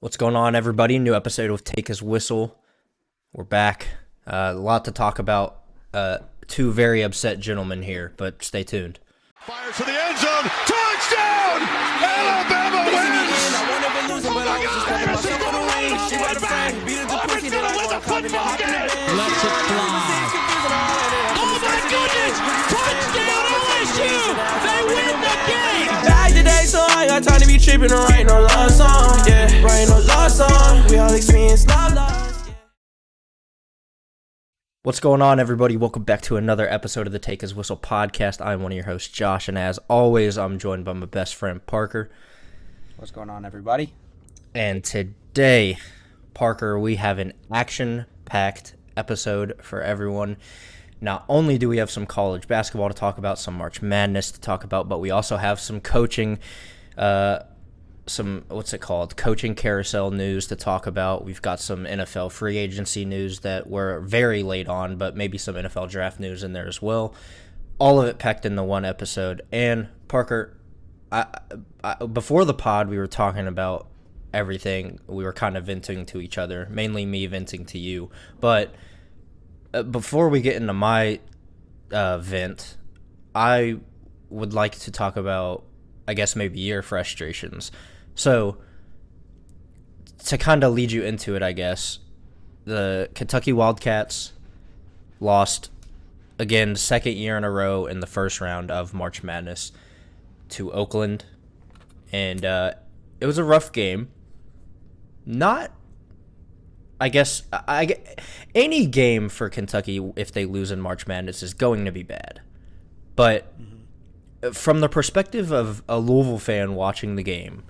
What's going on, everybody? New episode of Take His Whistle. We're back. A lot to talk about. Two very upset gentlemen here, but stay tuned. Fires to the end zone. Touchdown! Alabama wins! Let's it fly. Oh my goodness! Touchdown LSU! They win the game! Back today, so I got time to be tripping and writing no love song. Yeah, writing no love song. We all experience love loss. Yeah. What's going on, everybody? Welcome back to another episode of the Take His Whistle podcast. I'm one of your hosts, Josh, and as always, I'm joined by my best friend, Parker. What's going on, everybody? And today, Parker, we have an action-packed episode for everyone. Not only do we have some college basketball to talk about, some March Madness to talk about, but we also have some coaching, coaching carousel news to talk about. We've got some NFL free agency news that we're very late on, but maybe some NFL draft news in there as well. All of it packed into one episode. And Parker, I before the pod, we were talking about everything. We were kind of venting to each other, mainly me venting to you. But before we get into my vent, I would like to talk about, I guess, maybe your frustrations. So, to kind of lead you into it, I guess, the Kentucky Wildcats lost, again, second year in a row in the first round of March Madness to Oakland. And it was a rough game. Not, I guess, any game for Kentucky, if they lose in March Madness, is going to be bad. But from the perspective of a Louisville fan watching the game,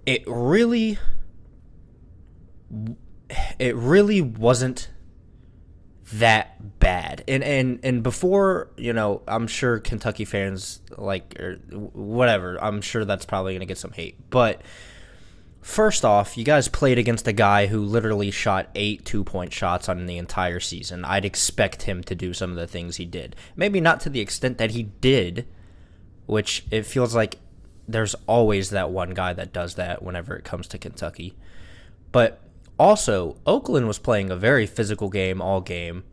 it really wasn't that bad. And before, I'm sure Kentucky fans, or whatever, I'm sure that's probably going to get some hate. But first off, you guys played against a guy who literally shot 8 2-point shots on the entire season. I'd expect him to do some of the things he did. Maybe not to the extent that he did, which it feels like there's always that one guy that does that whenever it comes to Kentucky. But also, Oakland was playing a very physical game all game.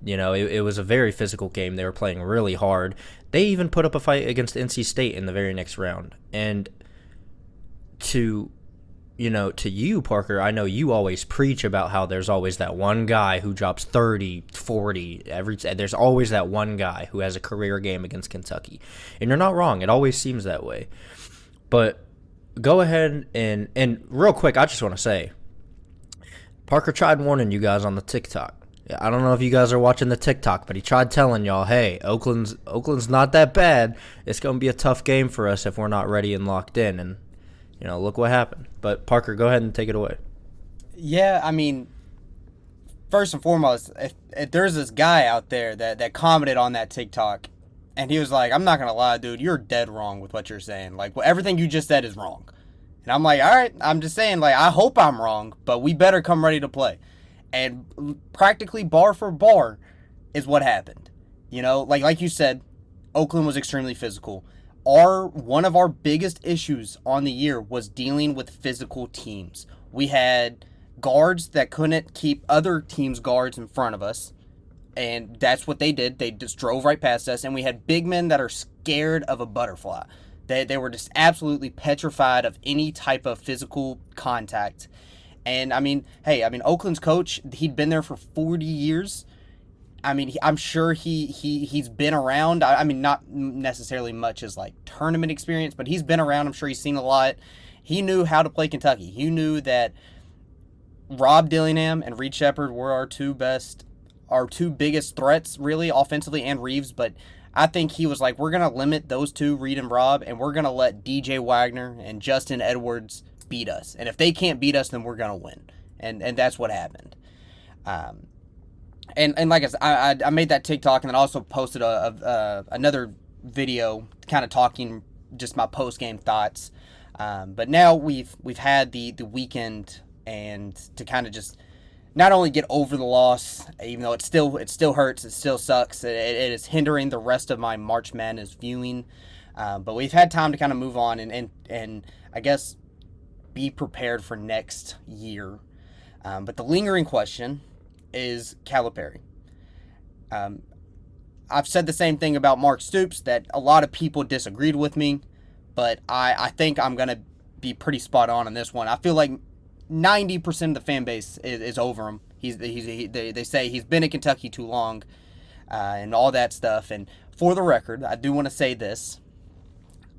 It was a very physical game. They were playing really hard. They even put up a fight against NC State in the very next round. And to you, Parker, I know you always preach about how there's always that one guy who drops 30, 40. There's always that one guy who has a career game against Kentucky. And you're not wrong. It always seems that way. But go ahead and real quick, I just want to say, Parker tried warning you guys on the TikTok. I don't know if you guys are watching the TikTok, but he tried telling y'all, hey, Oakland's not that bad. It's going to be a tough game for us if we're not ready and locked in. And look what happened. But, Parker, go ahead and take it away. Yeah, I mean, first and foremost, if there's this guy out there that commented on that TikTok, and he was like, I'm not going to lie, dude, you're dead wrong with what you're saying. Everything you just said is wrong. And I'm like, all right, I'm just saying, I hope I'm wrong, but we better come ready to play. And practically bar for bar is what happened. Like you said, Oakland was extremely physical. One of our biggest issues on the year was dealing with physical teams. We had guards that couldn't keep other teams' guards in front of us, and that's what they did. They just drove right past us, and we had big men that are scared of a butterfly. They were just absolutely petrified of any type of physical contact. And, Oakland's coach, he'd been there for 40 years. I'm sure he's been around. Not necessarily much as tournament experience, but he's been around. I'm sure he's seen a lot. He knew how to play Kentucky. He knew that Rob Dillingham and Reed Sheppard were our two biggest threats, really, offensively, and Reeves. But I think he was like, we're going to limit those two, Reed and Rob, and we're going to let DJ Wagner and Justin Edwards beat us. And if they can't beat us, then we're going to win. And that's what happened. And like I made that TikTok and then also posted another video kind of talking just my post-game thoughts. But now we've had the weekend and to kind of just not only get over the loss, even though it still hurts, it still sucks. It is hindering the rest of my March Madness viewing. But we've had time to kind of move on and I guess be prepared for next year. But the lingering question is Calipari. I've said the same thing about Mark Stoops, that a lot of people disagreed with me, but I think I'm going to be pretty spot on this one. I feel like 90% of the fan base is over him. They say he's been in Kentucky too long, and all that stuff. And for the record, I do want to say this.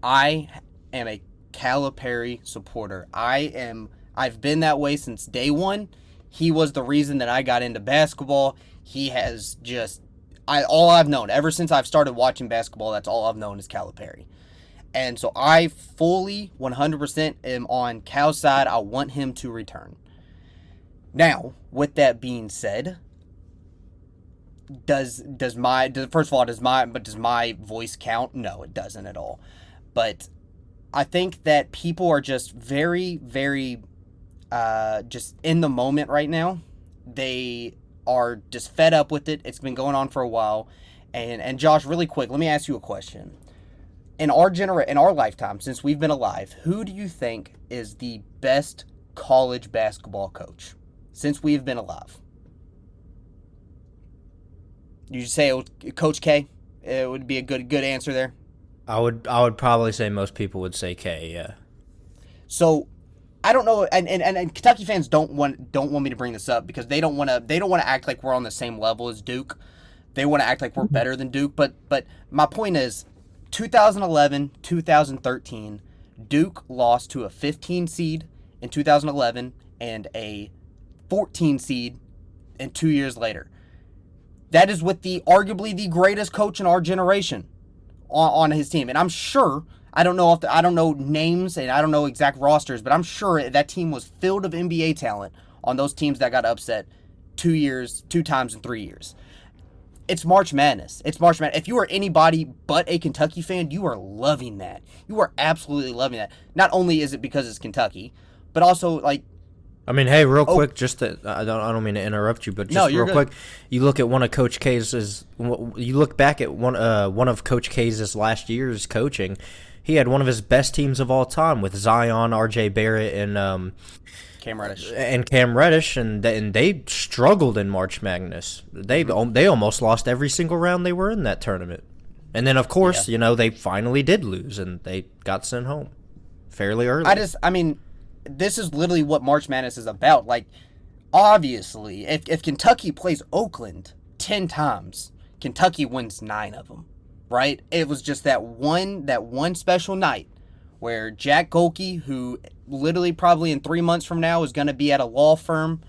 I am a Calipari supporter. I've been that way since day one. He was the reason that I got into basketball. He has just, all I've known ever since I've started watching basketball, that's all I've known is Calipari. And so I fully 100% am on Cal's side. I want him to return. Now, with that being said, does my voice count? No, it doesn't at all. But I think that people are just very, very just in the moment right now. They are just fed up with it. It's been going on for a while. And Josh, really quick, let me ask you a question. In our lifetime, since we've been alive, who do you think is the best college basketball coach since we've been alive? You say Coach K? It would be a good answer there. I would probably say most people would say K. Yeah. So I don't know, and Kentucky fans don't want me to bring this up because they don't want to act like we're on the same level as Duke. They want to act like we're better than Duke. But my point is, 2011, 2013, Duke lost to a 15 seed in 2011 and a 14 seed in 2 years later. That is with arguably the greatest coach in our generation on his team. And I'm sure, I don't know names and I don't know exact rosters, but I'm sure that team was filled of NBA talent on those teams that got upset 2 times in 3 years. It's March Madness. If you are anybody but a Kentucky fan, you are loving that. You are absolutely loving that. Not only is it because it's Kentucky, but also like. I mean, hey, real quick, I don't mean to interrupt you, but just real quick, you look at one of Coach K's. You look back at one of Coach K's last year's coaching. He had one of his best teams of all time with Zion, R.J. Barrett, and Cam Reddish, and they struggled in March Madness. They almost lost every single round they were in that tournament. And then, of course, they finally did lose, and they got sent home fairly early. This is literally what March Madness is about. Like, obviously, if Kentucky plays Oakland 10 times, Kentucky wins 9 of them, right? It was just that one special night where Jack Golke, who literally probably in 3 months from now is going to be at a law firm,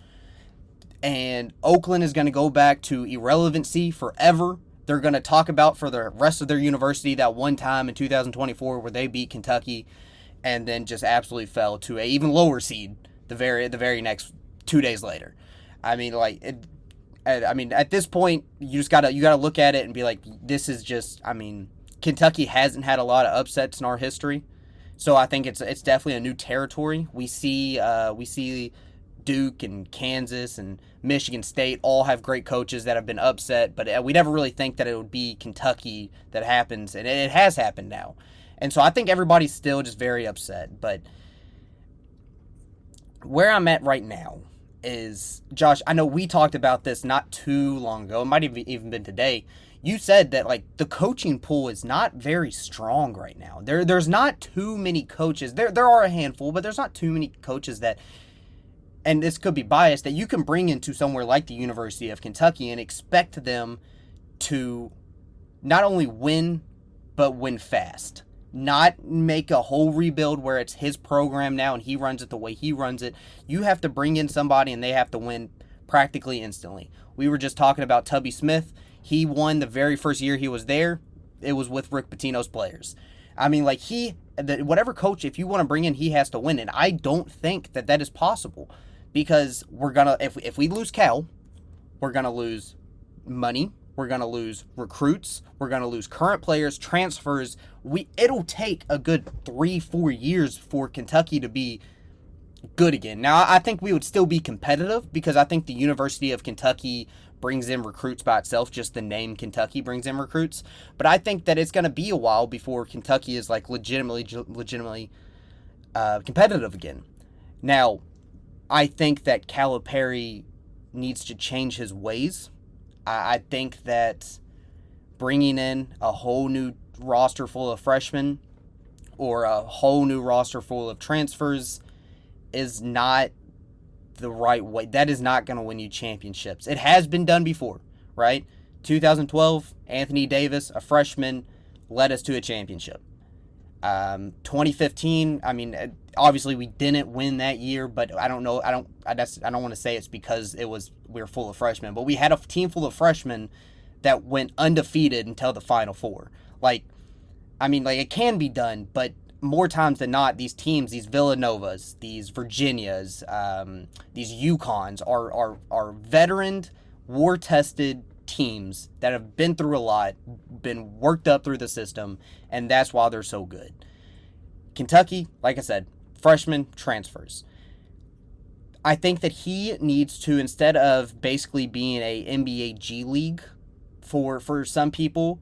and Oakland is going to go back to irrelevancy forever. They're going to talk about for the rest of their university that one time in 2024 where they beat Kentucky and then just absolutely fell to a even lower seed the very next 2 days later. I mean, at this point, you gotta look at it and be like, this is just. I mean, Kentucky hasn't had a lot of upsets in our history, so I think it's definitely a new territory. We see Duke and Kansas and Michigan State all have great coaches that have been upset, but we never really think that it would be Kentucky that happens, and it has happened now. And so I think everybody's still just very upset. But where I'm at right now is, Josh, I know we talked about this not too long ago. It might have even been today. You said that, like, the coaching pool is not very strong right now. There's not too many coaches. There are a handful, but there's not too many coaches that, and this could be biased, that you can bring into somewhere like the University of Kentucky and expect them to not only win, but win fast. Not make a whole rebuild where it's his program now and he runs it the way he runs it. You have to bring in somebody and they have to win practically instantly. We were just talking about Tubby Smith. He won the very first year he was there. It was with Rick Pitino's players. I mean, like, whatever coach, if you want to bring in, he has to win. And I don't think that is possible because if we lose Cal, we're going to lose money. We're going to lose recruits. We're going to lose current players, transfers. It'll take a good 3-4 years for Kentucky to be good again. Now, I think we would still be competitive because I think the University of Kentucky brings in recruits by itself. Just the name Kentucky brings in recruits. But I think that it's going to be a while before Kentucky is like legitimately competitive again. Now, I think that Calipari needs to change his ways. I think that bringing in a whole new roster full of freshmen or a whole new roster full of transfers is not the right way. That is not going to win you championships. It has been done before, right? 2012, Anthony Davis, a freshman, led us to a championship. 2015, I mean, obviously we didn't win that year, but I don't want to say it's because we were full of freshmen, but we had a team full of freshmen that went undefeated until the Final Four. It can be done, but more times than not, these teams, these Villanovas, these Virginias, these UConns are veteran, war-tested teams that have been through a lot, been worked up through the system, and that's why they're so good. Kentucky, like I said, freshmen, transfers. I think that he needs to, instead of basically being a NBA G League for some people,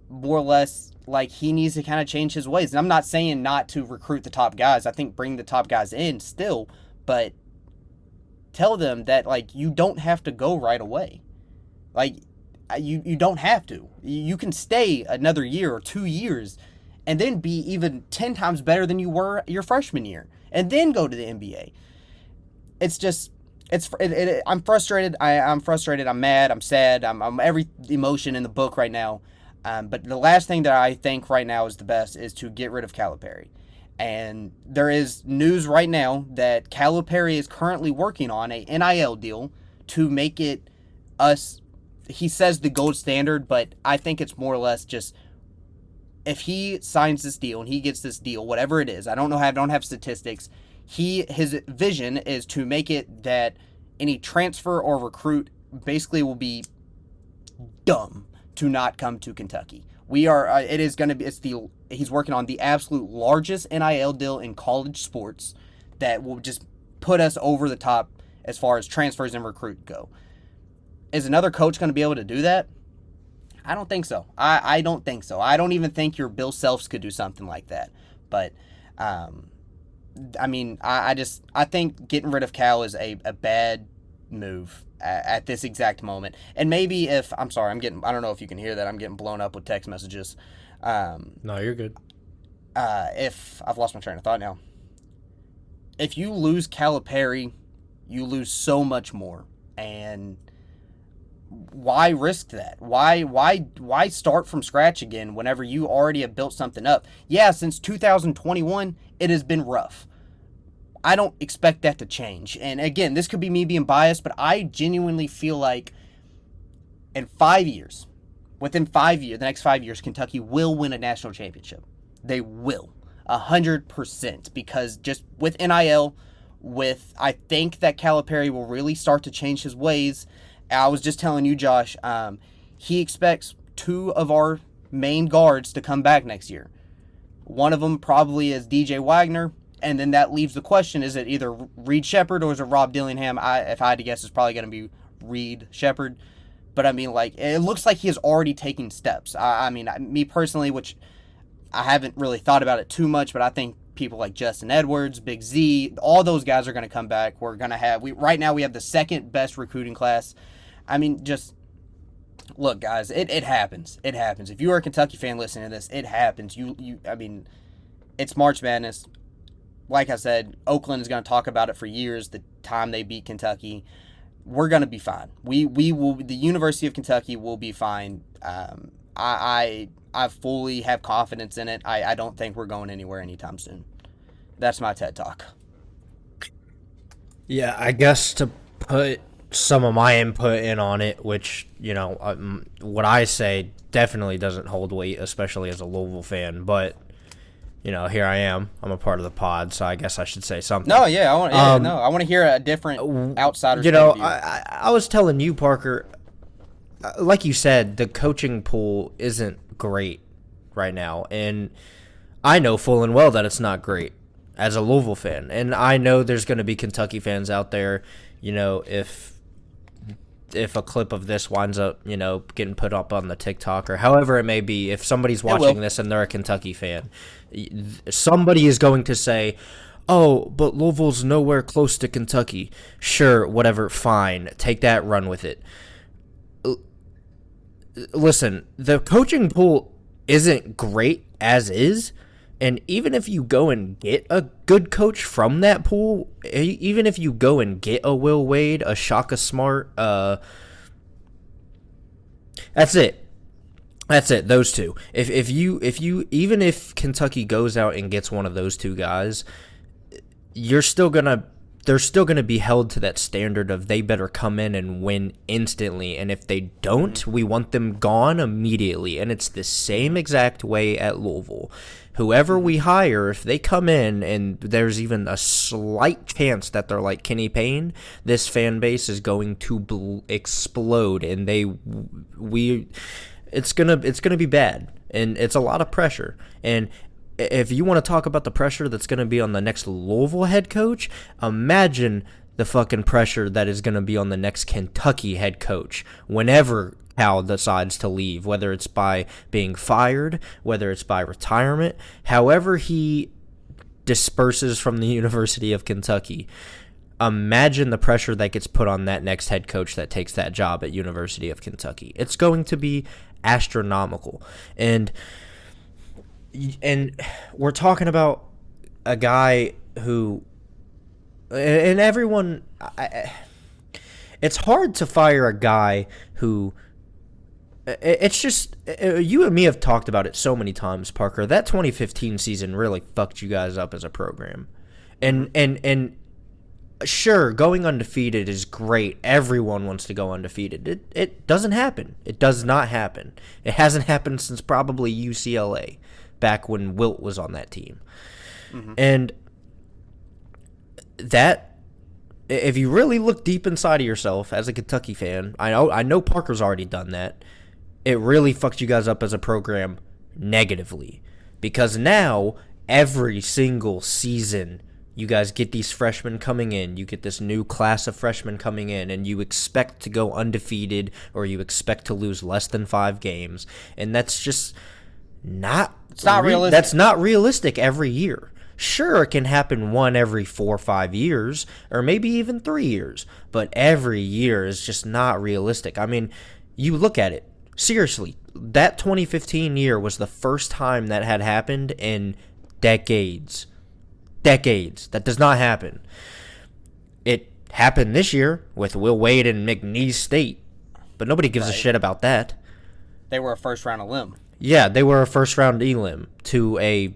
more or less, like, he needs to kind of change his ways. And I'm not saying not to recruit the top guys. I think bring the top guys in still, but tell them that, like, you don't have to go right away. Like, you don't have to. You can stay another year or 2 years and then be even 10 times better than you were your freshman year and then go to the NBA. It's just, I'm frustrated. I'm frustrated. I'm mad. I'm sad. I'm every emotion in the book right now. But the last thing that I think right now is the best is to get rid of Calipari. And there is news right now that Calipari is currently working on a NIL deal to make it he says the gold standard, but I think it's more or less just, if he signs this deal and he gets this deal, whatever it is, I don't have statistics. His vision is to make it that any transfer or recruit basically will be dumb to not come to Kentucky. He's working on the absolute largest NIL deal in college sports that will just put us over the top as far as transfers and recruit go. Is another coach going to be able to do that? I don't think so. I don't think so. I don't even think your Bill Selfs could do something like that. But, I think getting rid of Cal is a bad move at this exact moment. And maybe I don't know if you can hear that. I'm getting blown up with text messages. No, you're good. If I've lost my train of thought now. If you lose Calipari, you lose so much more. And why risk that? Why start from scratch again whenever you already have built something up? Yeah, since 2021, it has been rough. I don't expect that to change. And again, this could be me being biased, but I genuinely feel like within 5 years, the next 5 years, Kentucky will win a national championship. They will. 100%. Because just with NIL, I think that Calipari will really start to change his ways. I was just telling you, Josh, he expects 2 of our main guards to come back next year. One of them probably is DJ Wagner, and then that leaves the question, is it either Reed Shepherd or is it Rob Dillingham? If I had to guess, it's probably going to be Reed Shepherd. But, it looks like he is already taking steps. Me personally, which I haven't really thought about it too much, but I think people like Justin Edwards, Big Z, all those guys are going to come back. Right now we have the second best recruiting class. Look, guys, it happens. It happens. If you are a Kentucky fan listening to this, it happens. It's March Madness. Like I said, Oakland is going to talk about it for years, the time they beat Kentucky. We're going to be fine. We will. The University of Kentucky will be fine. I fully have confidence in it. I don't think we're going anywhere anytime soon. That's my TED Talk. Yeah, I guess to put some of my input in on it, which, what I say definitely doesn't hold weight, especially as a Louisville fan, but, here I am. I'm a part of the pod, so I guess I should say something. No, yeah, I want to hear a different outsider's point of view. I was telling you, Parker, like you said, the coaching pool isn't great right now, and I know full and well that it's not great as a Louisville fan, and I know there's going to be Kentucky fans out there, if a clip of this winds up, getting put up on the TikTok or however it may be, if somebody's watching this and they're a Kentucky fan, somebody is going to say, oh, but Louisville's nowhere close to Kentucky. Sure, whatever, fine. Take that, run with it. Listen, the coaching pool isn't great as is, and even if you go and get a good coach from that pool, even if you go and get a Will Wade, a Shaka Smart, that's it. That's it. Those two. If you even if Kentucky goes out and gets one of those two guys, they're still gonna be held to that standard of they better come in and win instantly. And if they don't, we want them gone immediately. And it's the same exact way at Louisville. Whoever we hire, if they come in and there's even a slight chance that they're like Kenny Payne, this fan base is going to explode, and it's gonna be bad, and it's a lot of pressure. And if you want to talk about the pressure that's gonna be on the next Louisville head coach, imagine the fucking pressure that is gonna be on the next Kentucky head coach whenever Cal decides to leave, whether it's by being fired, whether it's by retirement, however he disperses from the University of Kentucky. Imagine the pressure that gets put on that next head coach that takes that job at University of Kentucky. It's going to be astronomical. And we're talking about a guy who, and everyone, it's hard to fire a guy who, it's just, you and me have talked about it so many times, Parker. That 2015 season really fucked you guys up as a program. And sure, going undefeated is great. Everyone wants to go undefeated. It doesn't happen. It does not happen. It hasn't happened since probably UCLA, back when Wilt was on that team. Mm-hmm. And that, if you really look deep inside of yourself as a Kentucky fan, I know Parker's already done that. It really fucked you guys up as a program negatively, because now every single season you guys get these freshmen coming in, you get this new class of freshmen coming in, and you expect to go undefeated, or you expect to lose less than 5 games, and that's just not realistic. That's not realistic every year. Sure, it can happen one every 4 or 5 years, or maybe even 3 years, but every year is just not realistic. I mean, you look at it. Seriously, that 2015 year was the first time that had happened in decades. That does not happen. It happened this year with Will Wade and McNeese State, but nobody gives a shit about that. They were a first-round elim. Yeah, they were a first-round elim to a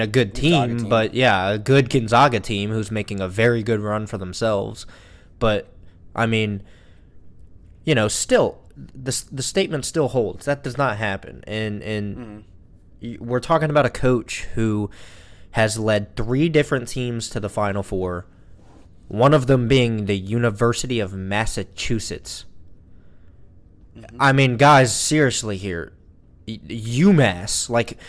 good team, but yeah, a good Gonzaga team who's making a very good run for themselves. But, I mean, you know, still, the statement still holds. That does not happen. And we're talking about a coach who has led 3 different teams to the Final Four, one of them being the University of Massachusetts. Mm-hmm. I mean, guys, seriously here, UMass, like,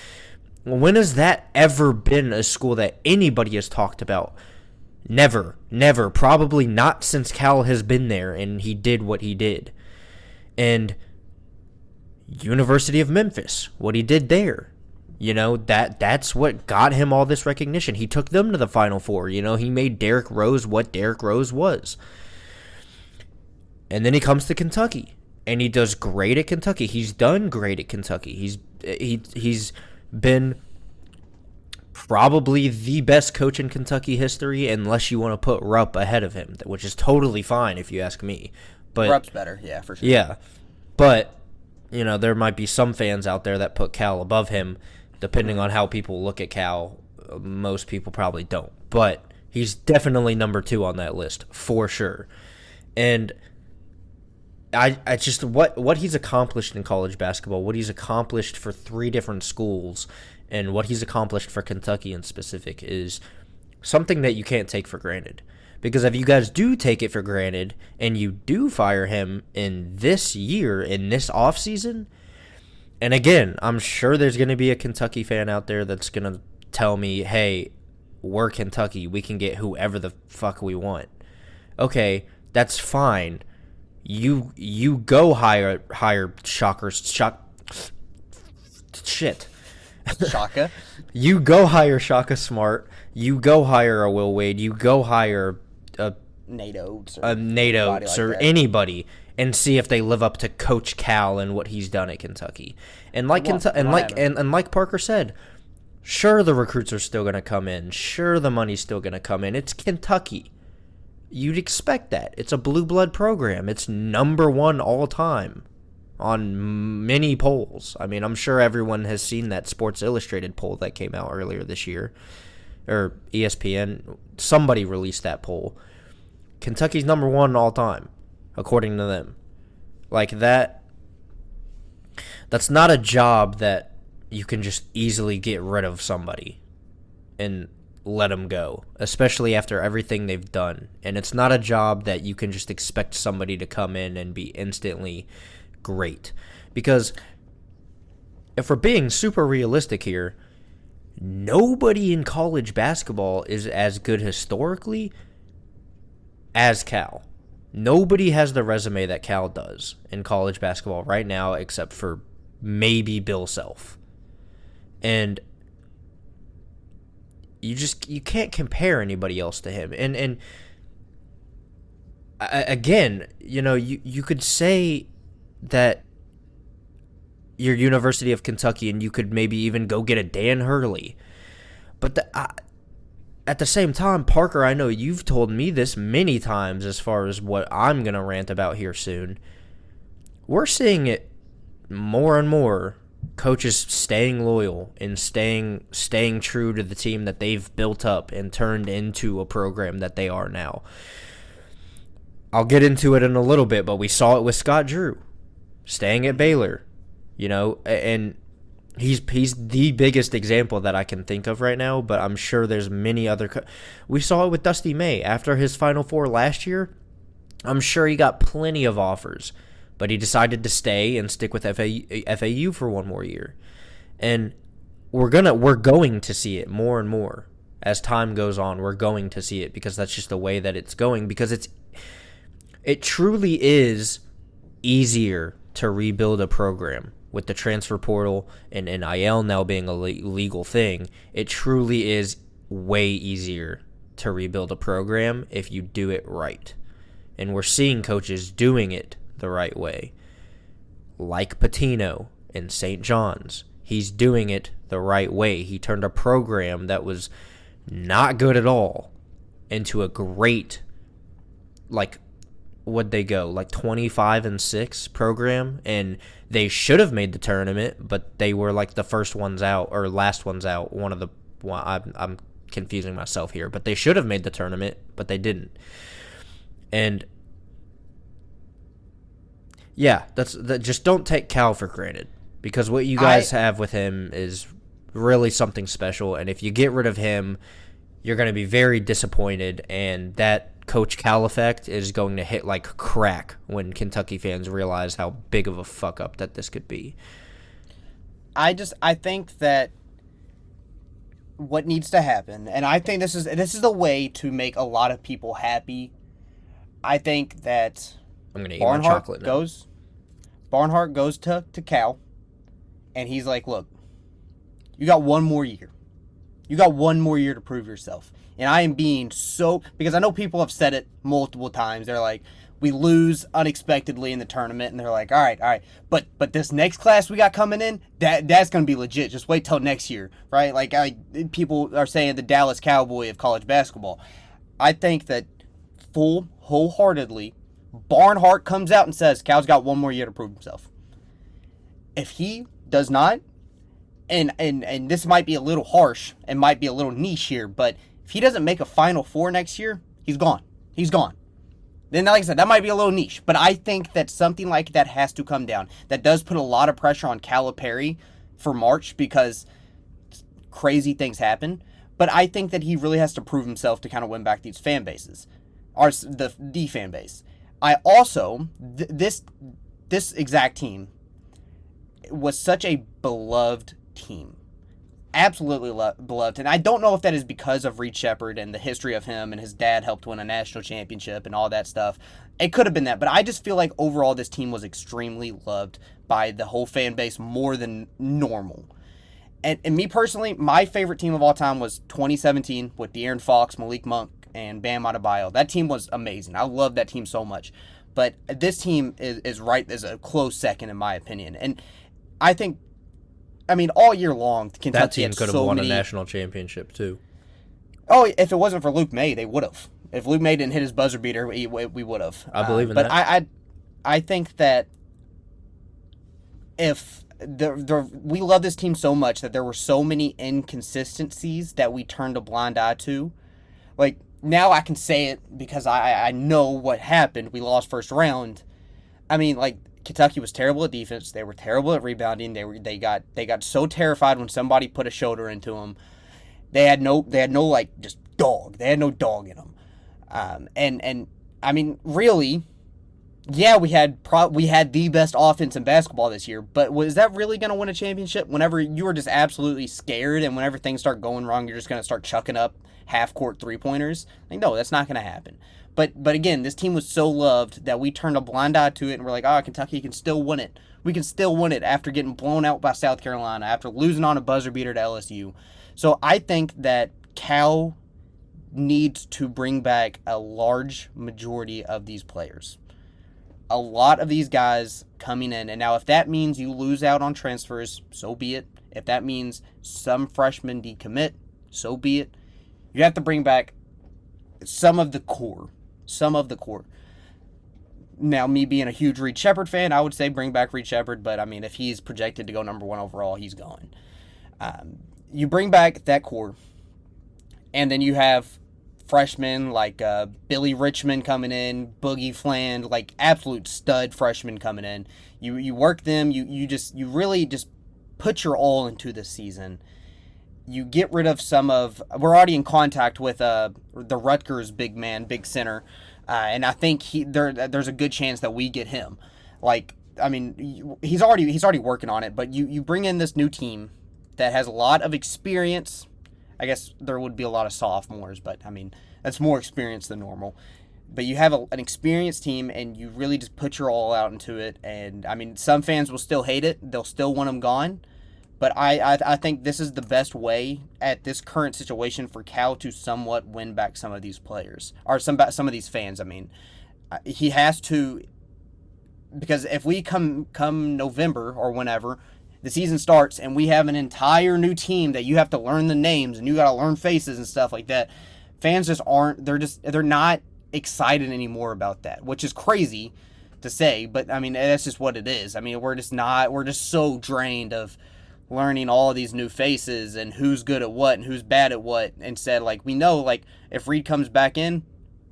when has that ever been a school that anybody has talked about? Never, probably not since Cal has been there and he did what he did. And University of Memphis, what he did there. You know, that's what got him all this recognition. He took them to the Final Four. You know, he made Derrick Rose what Derrick Rose was. And then he comes to Kentucky, and he does great at Kentucky. He's done great at Kentucky. He's been probably the best coach in Kentucky history, unless you want to put Rupp ahead of him, which is totally fine if you ask me. But Rupp's better, yeah, for sure. Yeah, but you know, there might be some fans out there that put Cal above him. Depending on how people look at Cal, most people probably don't. But he's definitely number 2 on that list, for sure. And I just, what he's accomplished in college basketball, what he's accomplished for 3 different schools, and what he's accomplished for Kentucky in specific is something that you can't take for granted. Because if you guys do take it for granted, and you do fire him in this year, in this offseason, and again, I'm sure there's going to be a Kentucky fan out there that's going to tell me, hey, we're Kentucky. We can get whoever the fuck we want. Okay, that's fine. You go hire Shaka. Shaka? You go hire Shaka Smart. You go hire a Will Wade. You go hire a Nate Oates or anybody, and see if they live up to Coach Cal and what he's done at Kentucky. And like like Parker said, sure the recruits are still going to come in. Sure the money's still going to come in. It's Kentucky. You'd expect that. It's a blue blood program. It's number 1 all time on many polls. I mean, I'm sure everyone has seen that Sports Illustrated poll that came out earlier this year, or ESPN. Somebody released that poll. Kentucky's number 1 all time, according to them. Like that's not a job that you can just easily get rid of somebody and let them go, especially after everything they've done. And it's not a job that you can just expect somebody to come in and be instantly great. Because if we're being super realistic here, nobody in college basketball is as good historically as Cal. Nobody has the resume that Cal does in college basketball right now, except for maybe Bill Self. And you can't compare anybody else to him. And again, you could say that your University of Kentucky, and you could maybe even go get a Dan Hurley, but at the same time, Parker, I know you've told me this many times as far as what I'm going to rant about here soon. We're seeing it more and more, coaches staying loyal and staying true to the team that they've built up and turned into a program that they are now. I'll get into it in a little bit, but we saw it with Scott Drew, staying at Baylor, and He's the biggest example that I can think of right now, but I'm sure there's many other. We saw it with Dusty May after his Final Four last year. I'm sure he got plenty of offers, but he decided to stay and stick with FAU for one more year. And we're going to see it more and more as time goes on. We're going to see it because that's just the way that it's going. Because it truly is easier to rebuild a program. With the transfer portal and NIL now being a legal thing, it truly is way easier to rebuild a program if you do it right. And we're seeing coaches doing it the right way. Like Pitino in St. John's. He's doing it the right way. He turned a program that was not good at all into a great, what'd they go, 25-6 program, and they should have made the tournament, but they were the first ones out or last ones out. I'm confusing myself here, but they should have made the tournament, but they didn't. And yeah, just don't take Cal for granted, because what you guys have with him is really something special, and if you get rid of him, you're going to be very disappointed, and that Coach Cal effect is going to hit like crack when Kentucky fans realize how big of a fuck up that this could be. I think that what needs to happen, and I think this is the way to make a lot of people happy. I think that I'm gonna eat my chocolate now. Barnhart goes to Cal, and he's like, look, you got one more year. You got one more year to prove yourself. And I am being because I know people have said it multiple times. They're like, we lose unexpectedly in the tournament, and they're like, all right. But this next class we got coming in, that's going to be legit. Just wait till next year, right? People are saying the Dallas Cowboy of college basketball. I think that wholeheartedly, Barnhart comes out and says, Cal's got one more year to prove himself. If he does not, and this might be a little harsh and might be a little niche here, but if he doesn't make a Final Four next year, he's gone. He's gone. Then, like I said, that might be a little niche, but I think that something like that has to come down. That does put a lot of pressure on Calipari for March because crazy things happen. But I think that he really has to prove himself to kind of win back these fan bases, or the fan base. I also this exact team was such a beloved team. Absolutely beloved. And I don't know if that is because of Reed Shepherd and the history of him and his dad helped win a national championship and all that stuff. It could have been that, but I just feel like overall this team was extremely loved by the whole fan base more than normal. And me personally, my favorite team of all time was 2017 with De'Aaron Fox, Malik Monk, and Bam Adebayo. That team was amazing. I love that team so much. But this team is a close second in my opinion. And I think, all year long, Kentucky that team had could have so won many... a national championship too. Oh, if it wasn't for Luke May, they would have. If Luke May didn't hit his buzzer beater, we would have. I believe in that. But I think that if we love this team so much that there were so many inconsistencies that we turned a blind eye to. Like, now I can say it because I know what happened. We lost first round. Kentucky was terrible at defense. They were terrible at rebounding. They got so terrified when somebody put a shoulder into them. They had no just dog. They had no dog in them. Really, yeah, we had the best offense in basketball this year, but was that really going to win a championship whenever you were just absolutely scared and whenever things start going wrong, you're just going to start chucking up half-court three-pointers? No, that's not going to happen. But again, this team was so loved that we turned a blind eye to it and we're like, Kentucky can still win it. We can still win it after getting blown out by South Carolina, after losing on a buzzer beater to LSU. So I think that Cal needs to bring back a large majority of these players. A lot of these guys coming in. And now if that means you lose out on transfers, so be it. If that means some freshmen decommit, so be it. You have to bring back some of the core. Now, me being a huge Reed Shepherd fan, I would say bring back Reed Shepherd. But, if he's projected to go number 1 overall, he's going. You bring back that core. And then you have freshmen like Billy Richmond coming in, Boogie Fland, like absolute stud freshmen coming in. You work them. You really just put your all into this season. You get rid of we're already in contact with the Rutgers big center, and I think there's a good chance that we get him. He's already working on it, but you bring in this new team that has a lot of experience. I guess there would be a lot of sophomores, but that's more experience than normal. But you have an experienced team, and you really just put your all out into it. And some fans will still hate it; they'll still want him gone. But I think this is the best way at this current situation for Cal to somewhat win back some of these players or some of these fans. He has to, because if we come November or whenever the season starts and we have an entire new team that you have to learn the names and you got to learn faces and stuff like that, fans just aren't. They're not excited anymore about that, which is crazy to say, but that's just what it is. We're just so drained of learning all of these new faces and who's good at what and who's bad at what. Instead, we know, if Reed comes back in,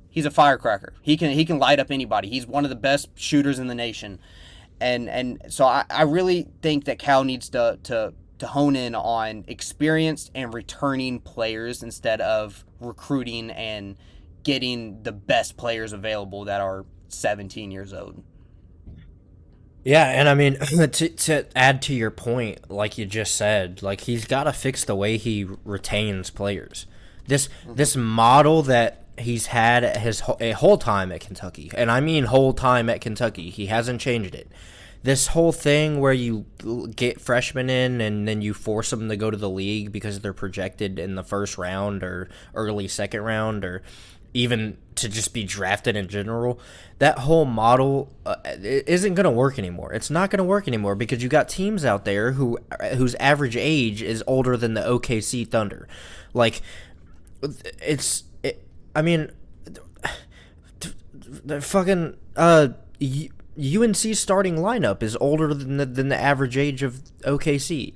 he's a firecracker. He can light up anybody. He's one of the best shooters in the nation. And so I really think that Cal needs to hone in on experienced and returning players instead of recruiting and getting the best players available that are 17 years old. Yeah, and to add to your point, like you just said, he's got to fix the way he retains players. This model that he's had a whole time at Kentucky, and whole time at Kentucky, he hasn't changed it. This whole thing where you get freshmen in and then you force them to go to the league because they're projected in the first round or early second round or even to just be drafted in general, that whole model isn't going to work anymore. It's not going to work anymore because you got teams out there whose average age is older than the OKC Thunder. The fucking UNC starting lineup is older than the average age of OKC.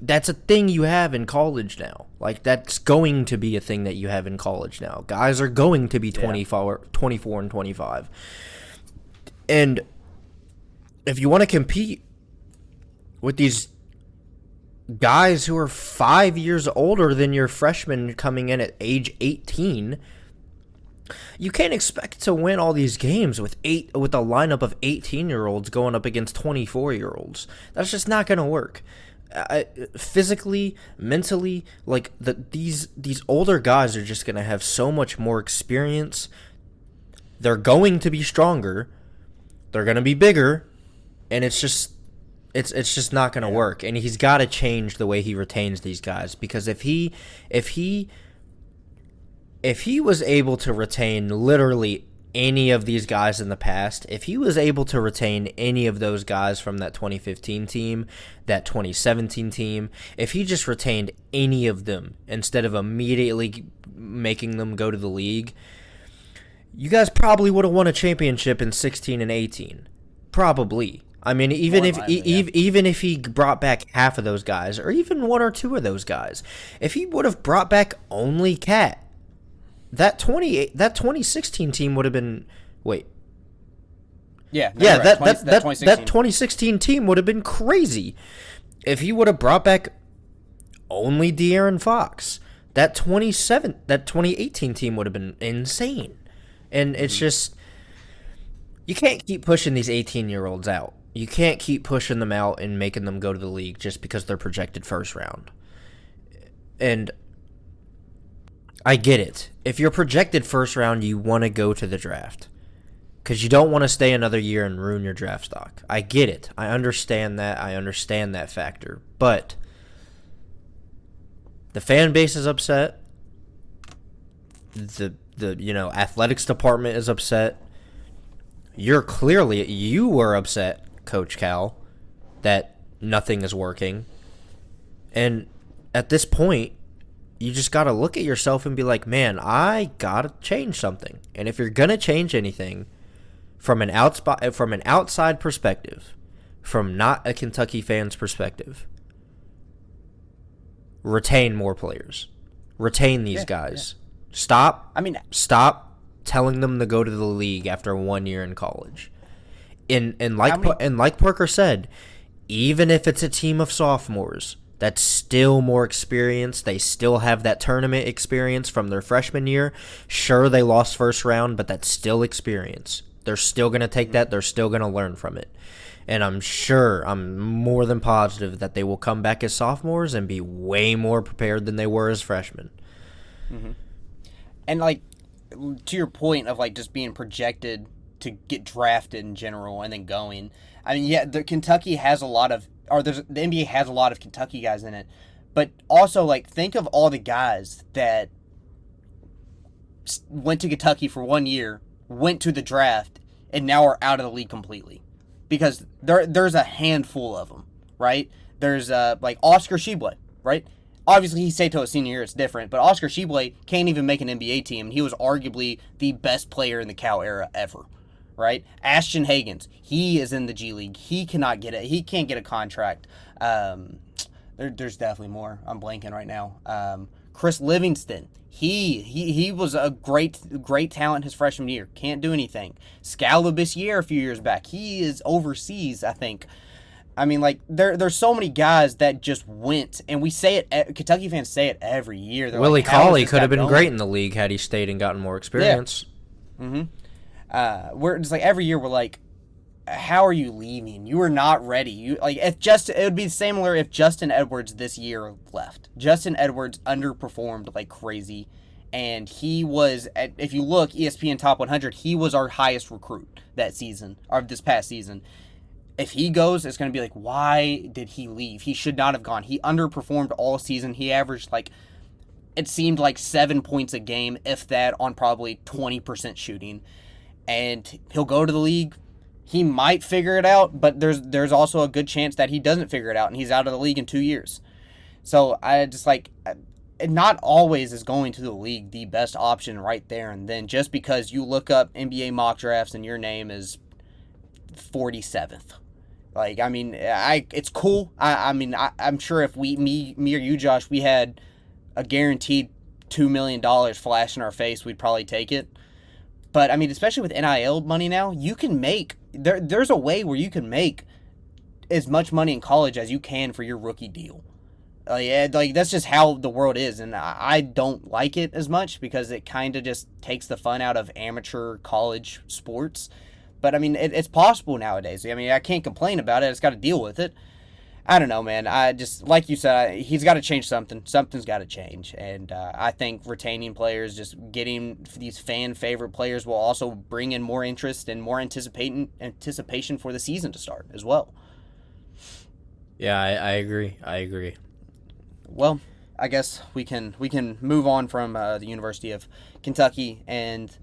That's a thing you have in college now. That's going to be a thing that you have in college now. Guys are going to be 24 and 25. And if you want to compete with these guys who are 5 years older than your freshmen coming in at age 18, you can't expect to win all these games with a lineup of 18-year-olds going up against 24-year-olds. That's just not going to work. Physically, mentally, these older guys are just going to have so much more experience. They're going to be stronger. They're going to be bigger, and it's It's just not going to work, and he's got to change the way he retains these guys, because if he was able to retain literally any of these guys in the past, if he was able to retain any of those guys from that 2015 team, that 2017 team, if he just retained any of them instead of immediately making them go to the league, you guys probably would have won a championship in 16 and 18. Probably. I mean, even if he brought back half of those guys, or even one or two of those guys, if he would have brought back only Cat, that 2016 team would have been that 2016 team would have been crazy. If he would have brought back only De'Aaron Fox, that 2018 team would have been insane. And it's just, you can't keep pushing these 18-year-olds out. You can't keep pushing them out and making them go to the league just because they're projected first round. And I get it. If you're projected first round, you want to go to the draft because you don't want to stay another year and ruin your draft stock. I get it. I understand that. I understand that factor. But the fan base is upset. The athletics department is upset. You were upset, Coach Cal, that nothing is working. And at this point, you just got to look at yourself and be like, man, I got to change something. And if you're going to change anything from an outside perspective, from not a Kentucky fan's perspective, retain more players. Retain these guys. Yeah. Stop telling them to go to the league after 1 year in college. And like Parker said, even if it's a team of sophomores, that's still more experience. They still have that tournament experience from their freshman year. Sure, they lost first round, but that's still experience. They're still going to take that. They're still going to learn from it. And I'm more than positive that they will come back as sophomores and be way more prepared than they were as freshmen. Mm-hmm. And, like, to your point of, like, just being projected to get drafted in general and then going. I mean, yeah, the NBA has a lot of Kentucky guys in it, but also, like, think of all the guys that went to Kentucky for 1 year, went to the draft, and now are out of the league completely, because there's a handful of them, right? There's like Oscar Tshiebwe, right? Obviously, he stayed till his senior year. It's different, but Oscar Tshiebwe can't even make an NBA team, and he was arguably the best player in the Cal era ever. Right, Ashton Hagans, he is in the G League. He cannot get it. He can't get a contract. There's definitely more. I'm blanking right now. Chris Livingston, he was a great talent his freshman year. Can't do anything. Scalabissiere a few years back. He is overseas, I think. I mean, like, there's so many guys that just went, and we say it. Kentucky fans say it every year. They're Willie like, Cauley could have been great in the league had he stayed and gotten more experience. Yeah. Mm-hmm. We're just like every year we're like, how are you leaving? You are not ready. It would be similar if Justin Edwards this year left. Justin Edwards underperformed like crazy, and he was if you look ESPN Top 100, he was our highest recruit that season or this past season. If he goes, it's going to be like, why did he leave? He should not have gone. He underperformed all season. He averaged it seemed like 7 points a game, if that, on probably 20% shooting. And he'll go to the league. He might figure it out, but there's also a good chance that he doesn't figure it out and he's out of the league in 2 years. So I just not always is going to the league the best option right there and then, just because you look up NBA mock drafts and your name is 47th. Like, I mean, it's cool. I'm sure if me or you, Josh, we had a guaranteed $2 million flash in our face, we'd probably take it. But, I mean, especially with NIL money now, you can make there's a way where you can make as much money in college as you can for your rookie deal. Like that's just how the world is, and I don't like it as much because it kind of just takes the fun out of amateur college sports. But, I mean, it's possible nowadays. I mean, I can't complain about it. I just got to deal with it. I don't know, man. I just, like you said, he's got to change something. Something's got to change. And I think retaining players, just getting these fan-favorite players will also bring in more interest and more anticipation for the season to start as well. Yeah, I agree. I agree. Well, I guess we can move on from the University of Kentucky and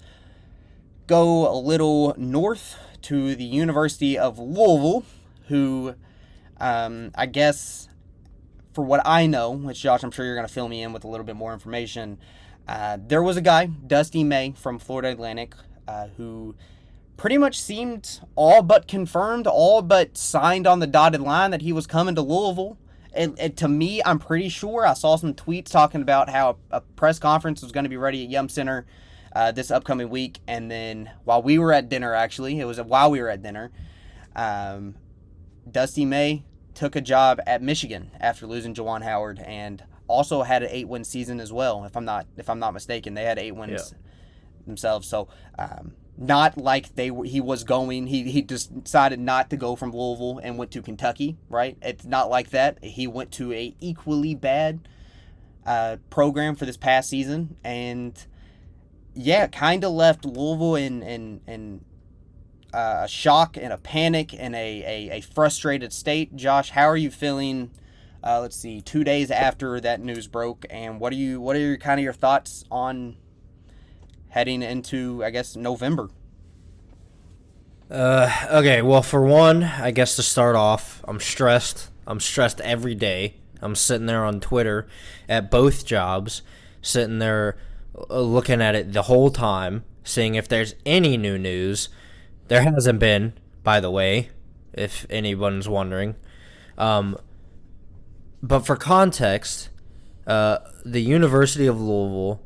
go a little north to the University of Louisville, who I guess, for what I know, which Josh, I'm sure you're going to fill me in with a little bit more information, there was a guy, Dusty May from Florida Atlantic, who pretty much seemed all but confirmed, all but signed on the dotted line that he was coming to Louisville. And to me, I'm pretty sure I saw some tweets talking about how a press conference was going to be ready at Yum Center this upcoming week. And then while we were at dinner, Dusty May took a job at Michigan after losing Juwan Howard, and also had an 8-win season as well. If I'm not mistaken, they had 8 wins themselves. So not like he was going. He just decided not to go from Louisville and went to Kentucky, right? It's not like that. He went to a equally bad program for this past season, and kind of left Louisville in a shock and a panic and a frustrated state. Josh, how are you feeling? 2 days after that news broke, and what are kind of your thoughts on heading into, I guess, November? Okay, well, for one, I guess to start off, I'm stressed. I'm stressed every day. I'm sitting there on Twitter at both jobs, sitting there looking at it the whole time, seeing if there's any new news. There hasn't been, by the way, if anyone's wondering. But for context, the University of Louisville,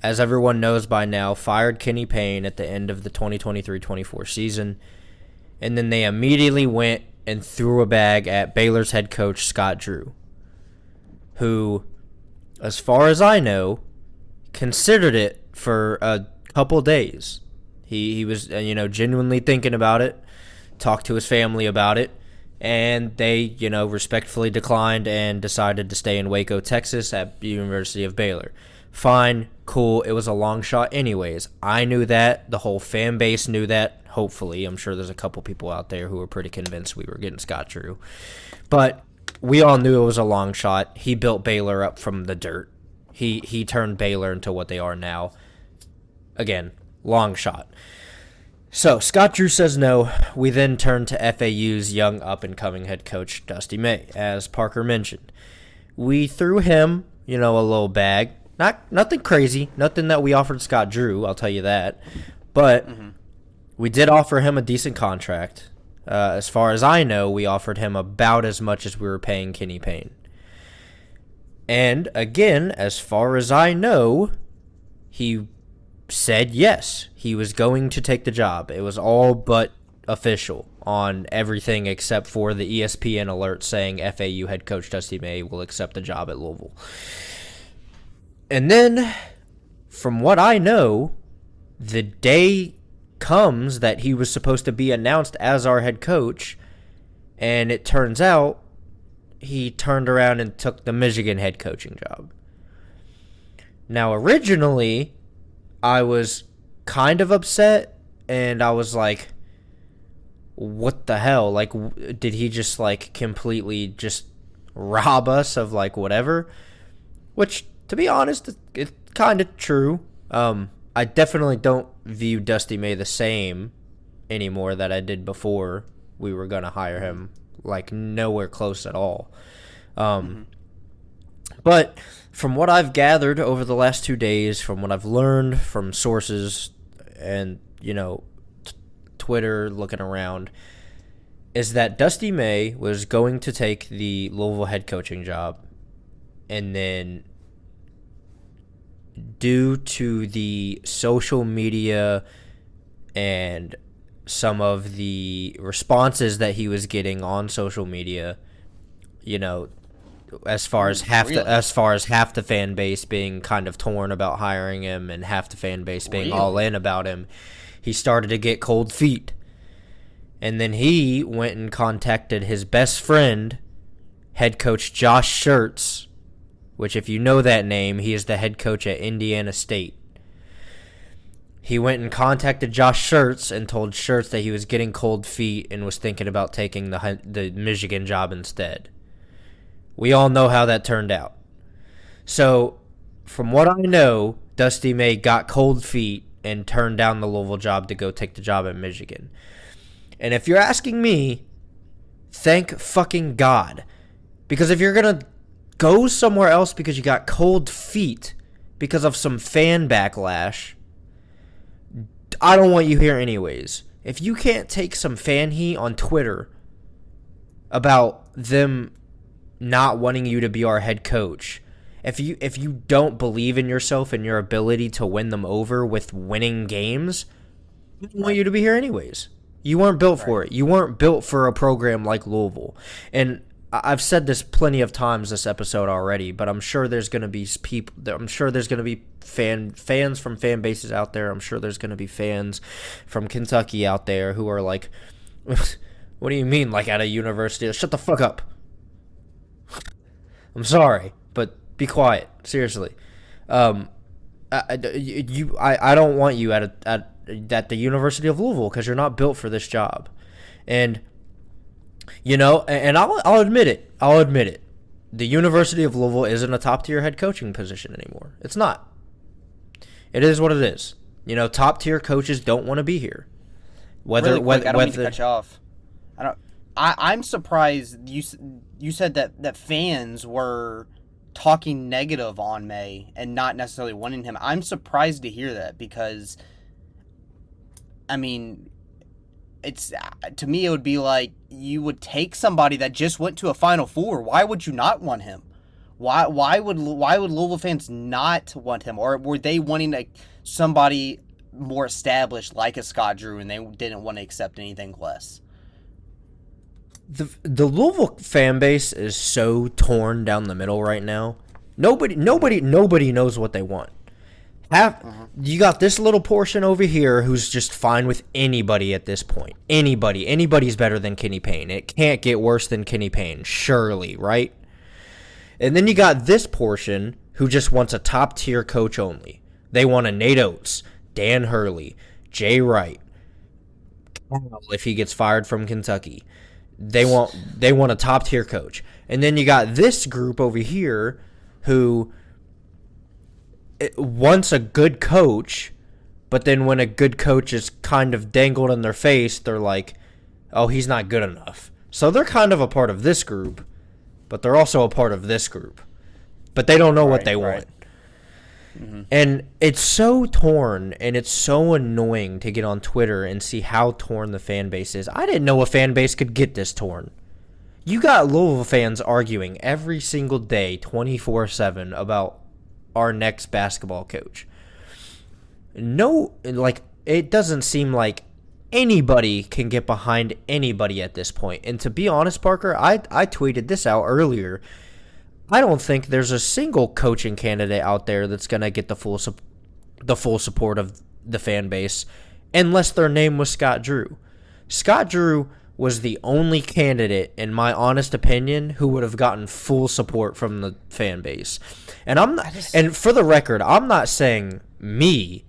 as everyone knows by now, fired Kenny Payne at the end of the 2023-24 season, and then they immediately went and threw a bag at Baylor's head coach, Scott Drew, who, as far as I know, considered it for a couple days. He was, genuinely thinking about it, talked to his family about it, and they, respectfully declined and decided to stay in Waco, Texas at the University of Baylor. Fine, cool, it was a long shot anyways. I knew that. The whole fan base knew that, hopefully. I'm sure there's a couple people out there who were pretty convinced we were getting Scott Drew. But we all knew it was a long shot. He built Baylor up from the dirt. He turned Baylor into what they are now. Again, long shot. So Scott Drew says no. We then turn to FAU's young up-and-coming head coach, Dusty May, as Parker mentioned. We threw him, a little bag. Nothing crazy, nothing that we offered Scott Drew, I'll tell you that. But we did offer him a decent contract. As far as I know, we offered him about as much as we were paying Kenny Payne. And again, as far as I know, he said yes, he was going to take the job. It was all but official on everything except for the ESPN alert saying FAU head coach Dusty May will accept the job at Louisville. And then, from what I know, the day comes that he was supposed to be announced as our head coach, and it turns out he turned around and took the Michigan head coaching job. Now, originally, I was kind of upset, and I was like, what the hell? Like, did he just, completely just rob us of, whatever? Which, to be honest, it's kind of true. I definitely don't view Dusty May the same anymore that I did before we were going to hire him. Nowhere close at all. But from what I've gathered over the last 2 days, from what I've learned from sources and, Twitter, looking around, is that Dusty May was going to take the Louisville head coaching job, and then due to the social media and some of the responses that he was getting on social media, as far as half the fan base being kind of torn about hiring him and half the fan base being all in about him, he started to get cold feet. And then he went and contacted his best friend, head coach Josh Schertz, which, if you know that name, he is the head coach at Indiana State. He went and contacted Josh Schertz and told Schertz that he was getting cold feet and was thinking about taking the Michigan job instead. We all know how that turned out. So, from what I know, Dusty May got cold feet and turned down the Louisville job to go take the job at Michigan. And if you're asking me, thank fucking God. Because if you're going to go somewhere else because you got cold feet because of some fan backlash, I don't want you here anyways. If you can't take some fan heat on Twitter about them not wanting you to be our head coach, if you don't believe in yourself and your ability to win them over with winning games, I don't want you to be here anyways. You weren't built for it. You weren't built for a program like Louisville. And I've said this plenty of times this episode already, but I'm sure there's going to be people. I'm sure there's going to be fans from fan bases out there. I'm sure there's going to be fans from Kentucky out there who are like, "What do you mean, like at a university? Shut the fuck up." I'm sorry, but be quiet. Seriously, I don't want you at the University of Louisville because you're not built for this job, and. You know, and I'll admit it. The University of Louisville isn't a top-tier head coaching position anymore. It's not. It is what it is. You know, top-tier coaches don't want to be here. I don't mean to cut you off. I'm surprised you said that fans were talking negative on May and not necessarily wanting him. I'm surprised to hear that because, I mean, it's to me it would be like you would take somebody that just went to a Final Four. Why would you not want him? Why would Louisville fans not want him? Or were they wanting somebody more established like a Scott Drew and they didn't want to accept anything less? The Louisville fan base is so torn down the middle right now. Nobody knows what they want. You got this little portion over here who's just fine with anybody at this point. Anybody's better than Kenny Payne. It can't get worse than Kenny Payne, surely, right? And then you got this portion who just wants a top-tier coach only. They want a Nate Oates, Dan Hurley, Jay Wright, if he gets fired from Kentucky. They want a top-tier coach. And then you got this group over here who wants a good coach, but then when a good coach is kind of dangled in their face, they're like, oh, he's not good enough. So they're kind of a part of this group, but they're also a part of this group. But they don't know what they want. Mm-hmm. And it's so torn, and it's so annoying to get on Twitter and see how torn the fan base is. I didn't know a fan base could get this torn. You got Louisville fans arguing every single day, 24/7, about our next basketball coach. No, like, it doesn't seem like anybody can get behind anybody at this point. And to be honest, Parker, I tweeted this out earlier. I don't think there's a single coaching candidate out there that's going to get the full support of the fan base unless their name was Scott Drew. Scott Drew was the only candidate, in my honest opinion, who would have gotten full support from the fan base. And and for the record, I'm not saying me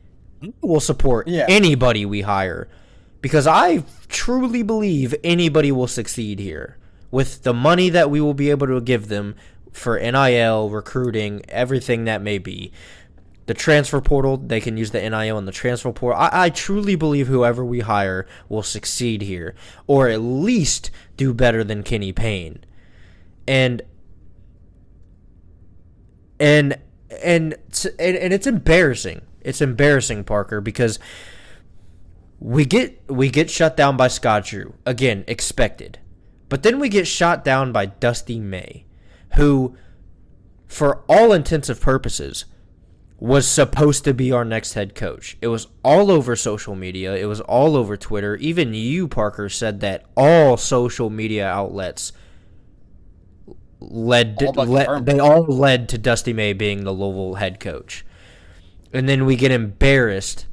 will support anybody we hire, because I truly believe anybody will succeed here with the money that we will be able to give them for NIL, recruiting, everything that may be. The transfer portal, they can use the NIL and the transfer portal. I truly believe whoever we hire will succeed here, or at least do better than Kenny Payne. And it's embarrassing. It's embarrassing, Parker, because we get shut down by Scott Drew. Again, expected. But then we get shot down by Dusty May, who, for all intents and purposes, was supposed to be our next head coach. It was all over social media. It was all over Twitter. Even you, Parker, said that all social media outlets led to Dusty May being the Louisville head coach. And then we get embarrassed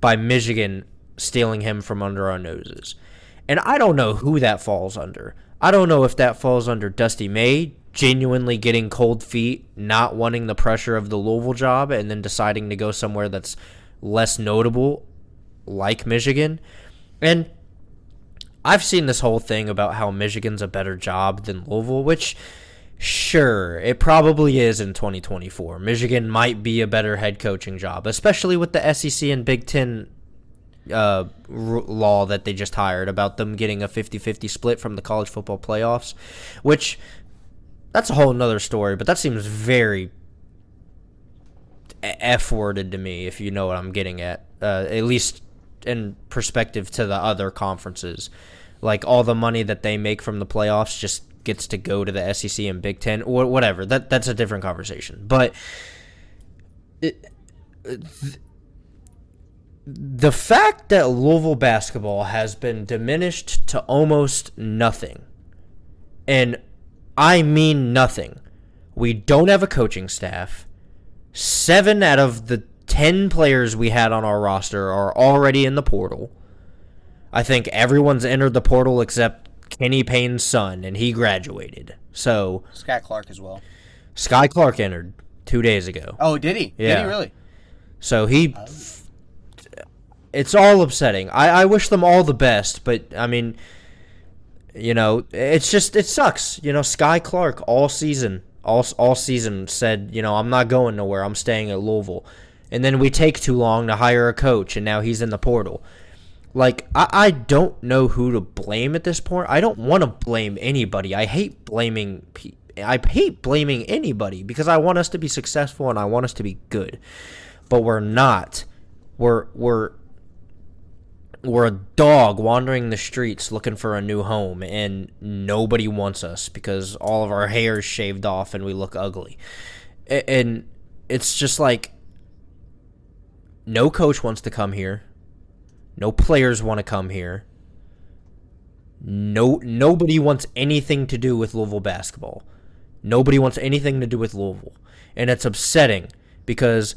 by Michigan stealing him from under our noses. And I don't know who that falls under. I don't know if that falls under Dusty May genuinely getting cold feet, not wanting the pressure of the Louisville job, and then deciding to go somewhere that's less notable, like Michigan. And I've seen this whole thing about how Michigan's a better job than Louisville, which, sure, it probably is in 2024. Michigan might be a better head coaching job, especially with the SEC and Big Ten law that they just hired about them getting a 50-50 split from the college football playoffs, which that's a whole nother story, but that seems very F-worded to me, if you know what I'm getting at least in perspective to the other conferences. Like, all the money that they make from the playoffs just gets to go to the SEC and Big Ten, or whatever. That's a different conversation. But the fact that Louisville basketball has been diminished to almost nothing, and I mean nothing. We don't have a coaching staff. 7 out of the 10 players we had on our roster are already in the portal. I think everyone's entered the portal except Kenny Payne's son, and he graduated. So Sky Clark as well. Sky Clark entered 2 days ago. Oh, did he? Yeah. Did he really? So it's all upsetting. I wish them all the best, but I mean, you know, it sucks. You know, Sky Clark all season said, you know, I'm not going nowhere. I'm staying at Louisville. And then we take too long to hire a coach, and now he's in the portal. Like, I don't know who to blame at this point. I don't want to blame anybody. I hate blaming anybody because I want us to be successful and I want us to be good. But we're not. We're a dog wandering the streets looking for a new home, and nobody wants us because all of our hair is shaved off and we look ugly. And it's just like, no coach wants to come here. No players want to come here. Nobody wants anything to do with Louisville basketball. Nobody wants anything to do with Louisville. And it's upsetting because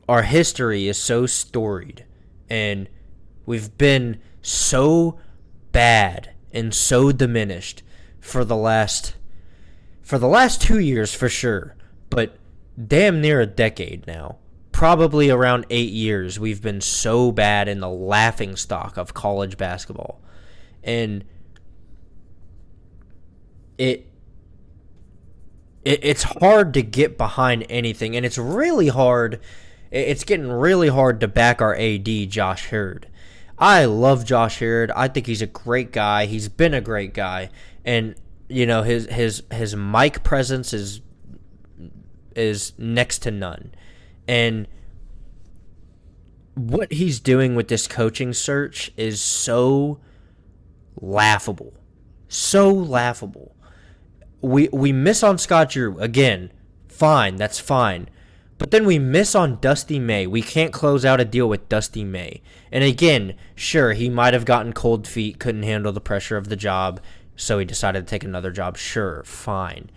our history is so storied, and we've been so bad and so diminished for the last 2 years for sure, but damn near a decade now. Probably around 8 years, we've been so bad in the laughingstock of college basketball. And it's hard to get behind anything, and it's really hard. It's getting really hard to back our AD, Josh Hurd. I love Josh Hurd. I think he's a great guy. He's been a great guy, and you know his mic presence is next to none. And what he's doing with this coaching search is so laughable. So laughable. We miss on Scott Drew. Again, fine, that's fine. But then we miss on Dusty May. We can't close out a deal with Dusty May. And again, sure, he might have gotten cold feet, couldn't handle the pressure of the job, so he decided to take another job. Sure, fine.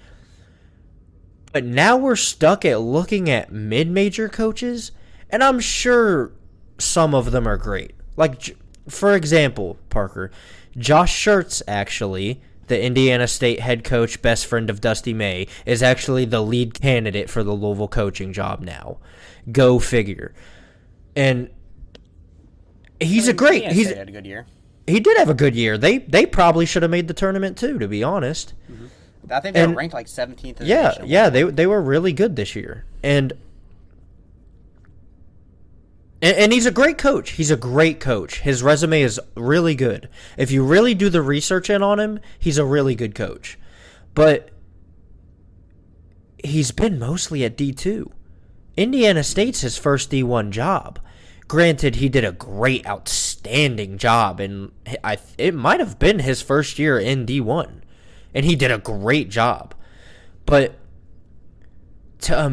But now we're stuck at looking at mid-major coaches, and I'm sure some of them are great. Like, for example, Parker, Josh Schertz, actually, the Indiana State head coach, best friend of Dusty May, is actually the lead candidate for the Louisville coaching job now. Go figure. And he's a great... He had a good year. He did have a good year. They probably should have made the tournament too, to be honest. Mm-hmm. I think they were ranked like 17th. Yeah, they were really good this year, and he's a great coach. He's a great coach. His resume is really good. If you really do the research in on him, he's a really good coach. But he's been mostly at D2. Indiana State's his first D1 job. Granted, he did a great, outstanding job, and it might have been his first year in D1. And he did a great job. But to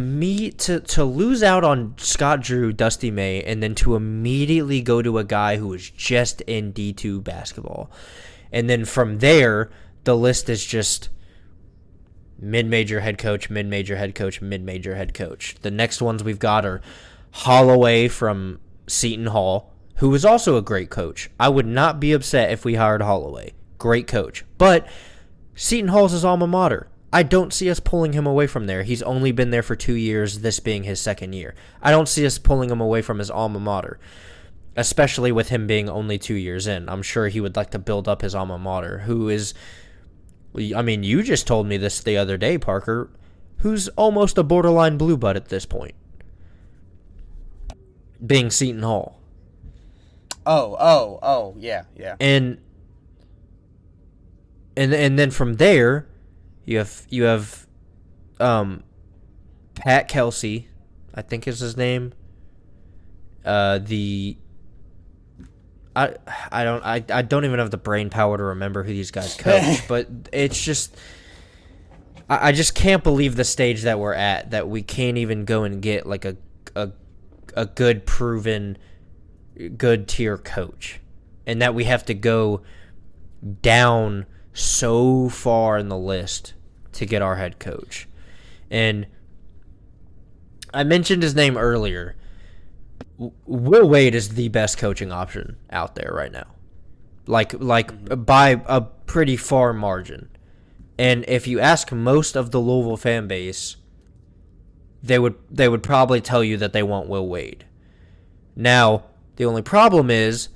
lose out on Scott Drew, Dusty May, and then to immediately go to a guy who was just in D2 basketball. And then from there, the list is just mid-major head coach, mid-major head coach, mid-major head coach. The next ones we've got are Holloway from Seton Hall, who is also a great coach. I would not be upset if we hired Holloway. Great coach. But Seton Hall's his alma mater. I don't see us pulling him away from there. He's only been there for 2 years, this being his second year. I don't see us pulling him away from his alma mater, especially with him being only 2 years in. I'm sure he would like to build up his alma mater, who is, I mean, you just told me this the other day, Parker, who's almost a borderline blue blood at this point, being Seton Hall. Yeah. And then from there, you have Pat Kelsey, I think is his name. I don't even have the brain power to remember who these guys coach, but it's just I just can't believe the stage that we're at, that we can't even go and get like a good proven good tier coach, and that we have to go down so far in the list to get our head coach. And I mentioned his name earlier. Will Wade is the best coaching option out there right now, like by a pretty far margin. And if you ask most of the Louisville fan base, they would probably tell you that they want Will Wade. Now, the only problem is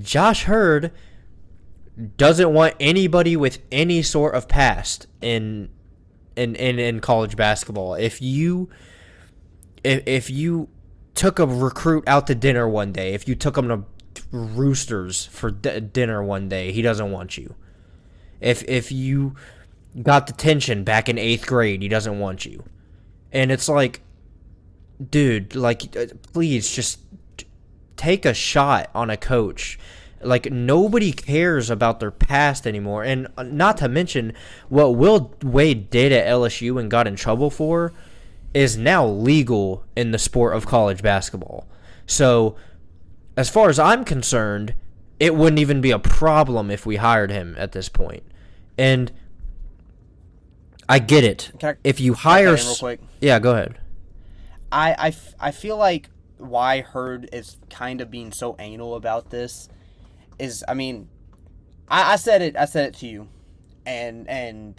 Josh Hurd doesn't want anybody with any sort of past in college basketball. If you took a recruit out to dinner one day, if you took him to Roosters for dinner one day, he doesn't want you. If you got detention back in 8th grade, he doesn't want you. And it's like, dude, like, please just take a shot on a coach. Like, nobody cares about their past anymore. And not to mention, what Will Wade did at LSU and got in trouble for is now legal in the sport of college basketball. So, as far as I'm concerned, it wouldn't even be a problem if we hired him at this point. And I get it. If you hire... real quick? Yeah, go ahead. I feel like why Hurd is kind of being so anal about this is, I mean, I said it to you, and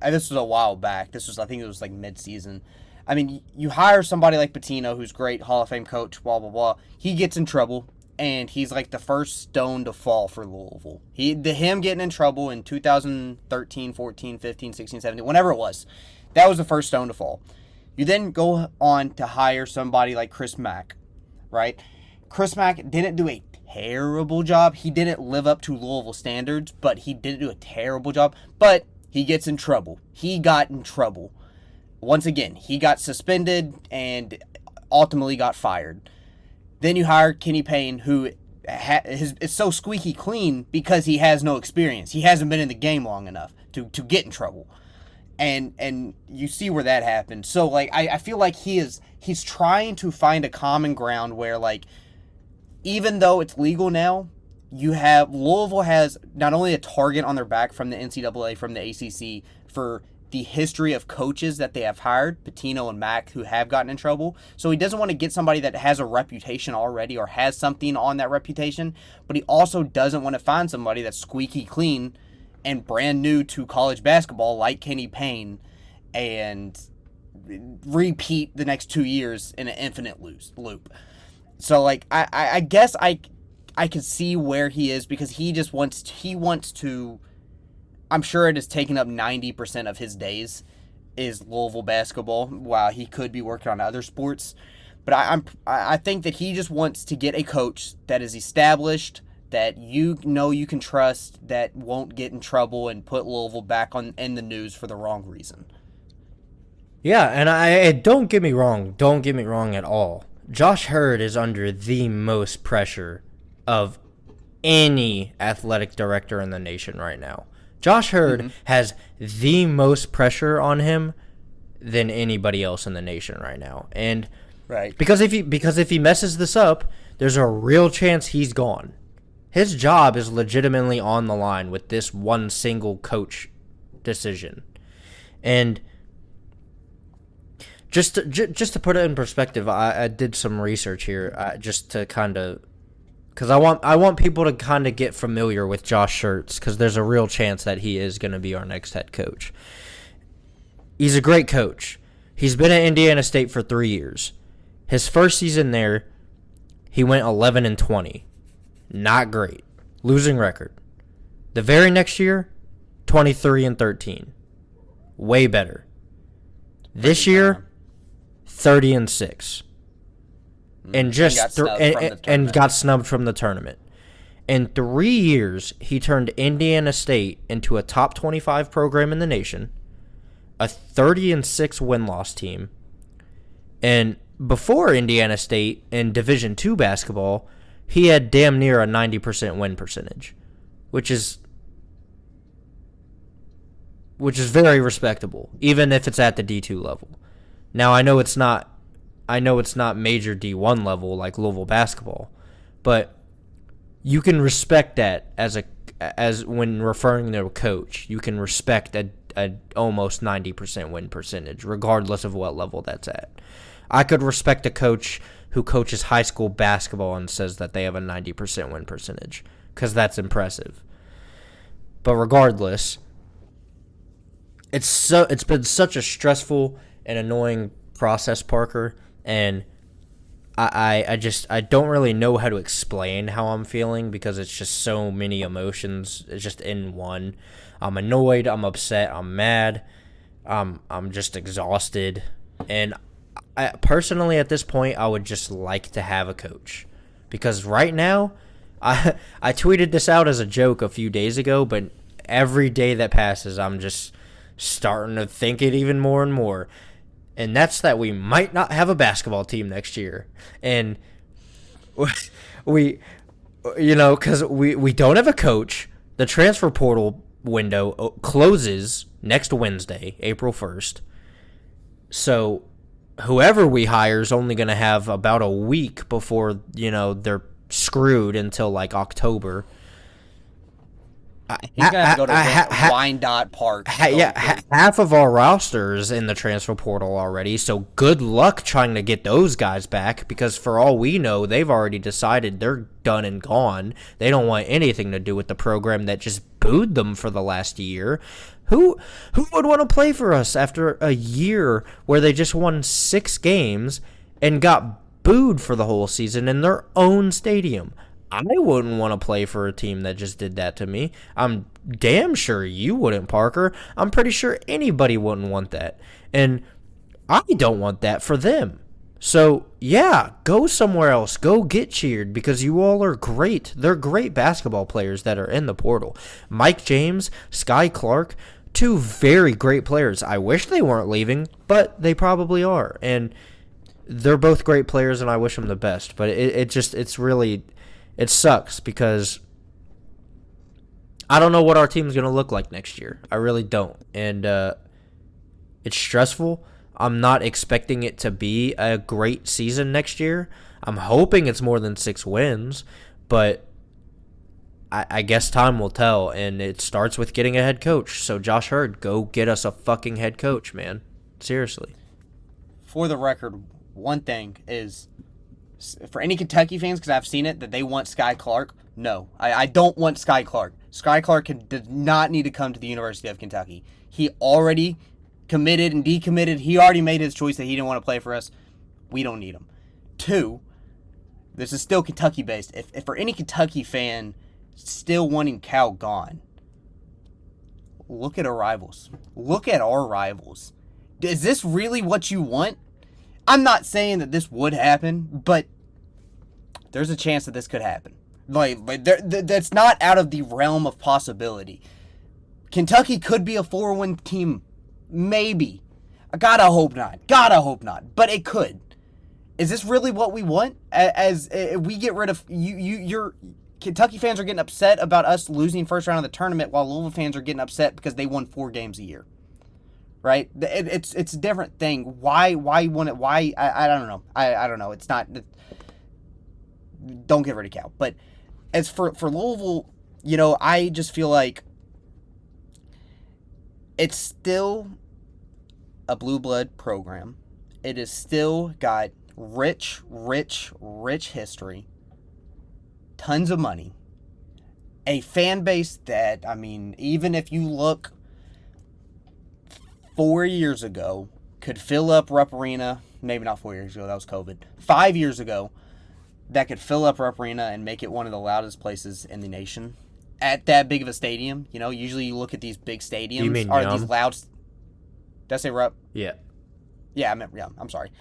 this was a while back. I think it was like mid-season. I mean, you hire somebody like Pitino, who's great, Hall of Fame coach, blah, blah, blah. He gets in trouble, and he's like the first stone to fall for Louisville. Him getting in trouble in 2013, 14, 15, 16, 17, whenever it was, that was the first stone to fall. You then go on to hire somebody like Chris Mack, right? Chris Mack didn't do a terrible job. He didn't live up to Louisville standards, but he didn't do a terrible job. But he gets in trouble. He got in trouble. Once again, he got suspended and ultimately got fired. Then you hire Kenny Payne, who is so squeaky clean because he has no experience. He hasn't been in the game long enough to get in trouble. And you see where that happened. So, like, I feel like he's trying to find a common ground where, like, even though it's legal now, Louisville has not only a target on their back from the NCAA, from the ACC, for the history of coaches that they have hired, Pitino and Mack, who have gotten in trouble. So he doesn't want to get somebody that has a reputation already or has something on that reputation, but he also doesn't want to find somebody that's squeaky clean and brand new to college basketball like Kenny Payne and repeat the next 2 years in an infinite loop. So, like, I guess I can see where he is, because he wants to, I'm sure it has taken up 90% of his days is Louisville basketball, while he could be working on other sports. But I think that he just wants to get a coach that is established, that you can trust, that won't get in trouble and put Louisville back in the news for the wrong reason. Yeah, and I don't get me wrong at all. Josh Hurd is under the most pressure of any athletic director in the nation right now. Josh Hurd has the most pressure on him than anybody else in the nation right now. And right, because if he messes this up, there's a real chance he's gone. His job is legitimately on the line with this one single coach decision. And just to put it in perspective, I did some research here just to kind of because I want people to kind of get familiar with Josh Schertz, because there's a real chance that he is going to be our next head coach. He's a great coach. He's been at Indiana State for 3 years. His first season there, he went 11-20. Not great. Losing record. The very next year, 23-13. Way better. This year, 30-6. And got snubbed from the tournament. In 3 years, he turned Indiana State into a top 25 program in the nation, a 30-6 win-loss team, and before Indiana State in Division II basketball, he had damn near a 90% win percentage, which is very respectable, even if it's at the D2 level. Now, I know it's not major D1 level like Louisville basketball, but you can respect that as when referring to a coach, you can respect a almost 90% win percentage, regardless of what level that's at. I could respect a coach who coaches high school basketball and says that they have a 90% win percentage, because that's impressive. But regardless, it's been such a stressful and annoying process, Parker, and I don't really know how to explain how I'm feeling, because it's just so many emotions. It's just in one. I'm annoyed, I'm upset, I'm mad, I'm just exhausted, and I personally at this point I would just like to have a coach, because right now I tweeted this out as a joke a few days ago, but every day that passes I'm just starting to think it even more and more. And that's that we might not have a basketball team next year. And because we don't have a coach. The transfer portal window closes next Wednesday, April 1st. So whoever we hire is only going to have about a week before, they're screwed until like October. He's gonna have to go to Wyandotte Park. Half of our roster is in the transfer portal already, so good luck trying to get those guys back, because for all we know, they've already decided they're done and gone. They don't want anything to do with the program that just booed them for the last year. Who would want to play for us after a year where they just won 6 games and got booed for the whole season in their own stadium? I wouldn't want to play for a team that just did that to me. I'm damn sure you wouldn't, Parker. I'm pretty sure anybody wouldn't want that. And I don't want that for them. So, yeah, go somewhere else. Go get cheered, because you all are great. They're great basketball players that are in the portal. Mike James, Sky Clark, 2 very great players. I wish they weren't leaving, but they probably are. And they're both great players, and I wish them the best. But it sucks, because I don't know what our team's going to look like next year. I really don't. And it's stressful. I'm not expecting it to be a great season next year. I'm hoping it's more than 6 wins, but I guess time will tell, and it starts with getting a head coach. So, Josh Hurd, go get us a fucking head coach, man. Seriously. For the record, one thing is, for any Kentucky fans, because I've seen it, that they want Sky Clark. No, I don't want Sky Clark. Sky Clark does not need to come to the University of Kentucky. He already committed and decommitted. He already made his choice that he didn't want to play for us. We don't need him. 2, this is still Kentucky-based. If for any Kentucky fan still wanting Cal gone, look at our rivals. Look at our rivals. Is this really what you want? I'm not saying that this would happen, but there's a chance that this could happen. That's not out of the realm of possibility. Kentucky could be a 4-win team, maybe. I gotta hope not. But it could. Is this really what we want? As we get rid of your Kentucky fans are getting upset about us losing first round of the tournament, while Louisville fans are getting upset because they won 4 games a year. Right? It's a different thing. Why want it? Why? I don't know. I don't know. It's not. Don't get rid of Cal. But as for Louisville, I just feel like it's still a blue blood program. It has still got rich history. tons of money, a fan base that, I mean, even if you look 4 years ago, could fill up Rupp Arena. Maybe not 4 years ago, that was COVID. 5 years ago, that could fill up Rupp Arena and make it one of the loudest places in the nation. At that big of a stadium, you know, usually you look at these big stadiums. You mean these loud... Did I say Rupp? Yeah. Yeah, I'm sorry.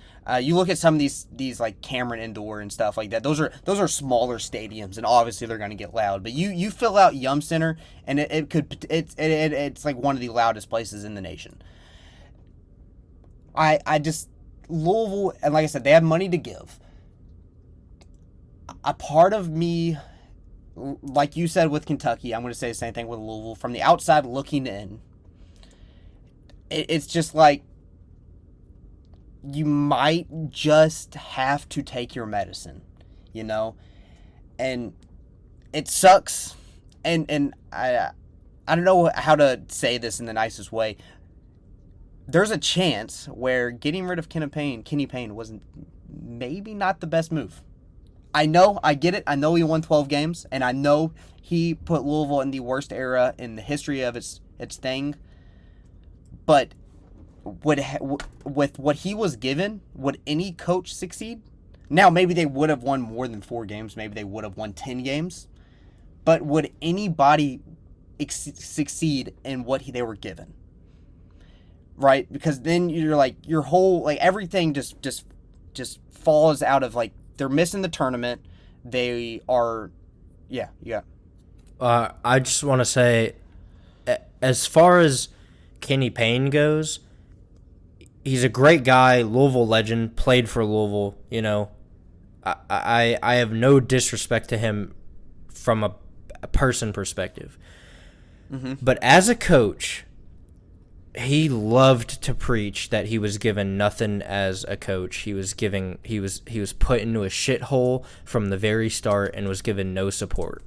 You look at some of these like Cameron Indoor and stuff like that. Those are smaller stadiums, and obviously they're going to get loud. But you fill out Yum Center, and it's like one of the loudest places in the nation. I just Louisville, and like I said, they have money to give. A part of me, like you said with Kentucky, I'm going to say the same thing with Louisville. From the outside looking in, it's just like, you might just have to take your medicine, you know? And it sucks. And I don't know how to say this in the nicest way. There's a chance where getting rid of Kenny Payne wasn't maybe not the best move. I know, I get it. I know he won 12 games, and I know he put Louisville in the worst era in the history of its thing. But with what he was given, would any coach succeed? Now, maybe they would have won more than 4 games. Maybe they would have won 10 games. But would anybody succeed in what they were given? Right? Because then you're like, your whole, like, everything just falls out of, like, they're missing the tournament. They are, yeah. I just want to say, as far as Kenny Payne goes, he's a great guy, Louisville legend, played for Louisville, you know. I have no disrespect to him from a person perspective. Mm-hmm. But as a coach, he loved to preach that he was given nothing as a coach. He was put into a shithole from the very start and was given no support.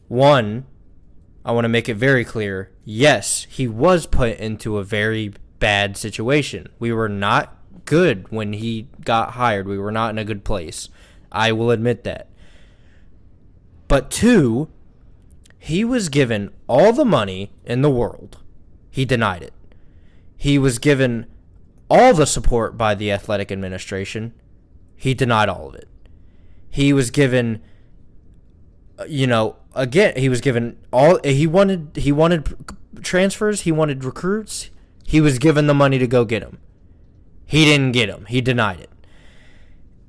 One, I want to make it very clear, yes, he was put into a very bad situation. We were not good when he got hired. We were not in a good place. I will admit that. But two, he was given all the money in the world. He denied it. He was given all the support by the athletic administration. He denied all of it. He was given, he was given all, he wanted transfers, he wanted recruits. He was given the money to go get them. He didn't get them. He denied it.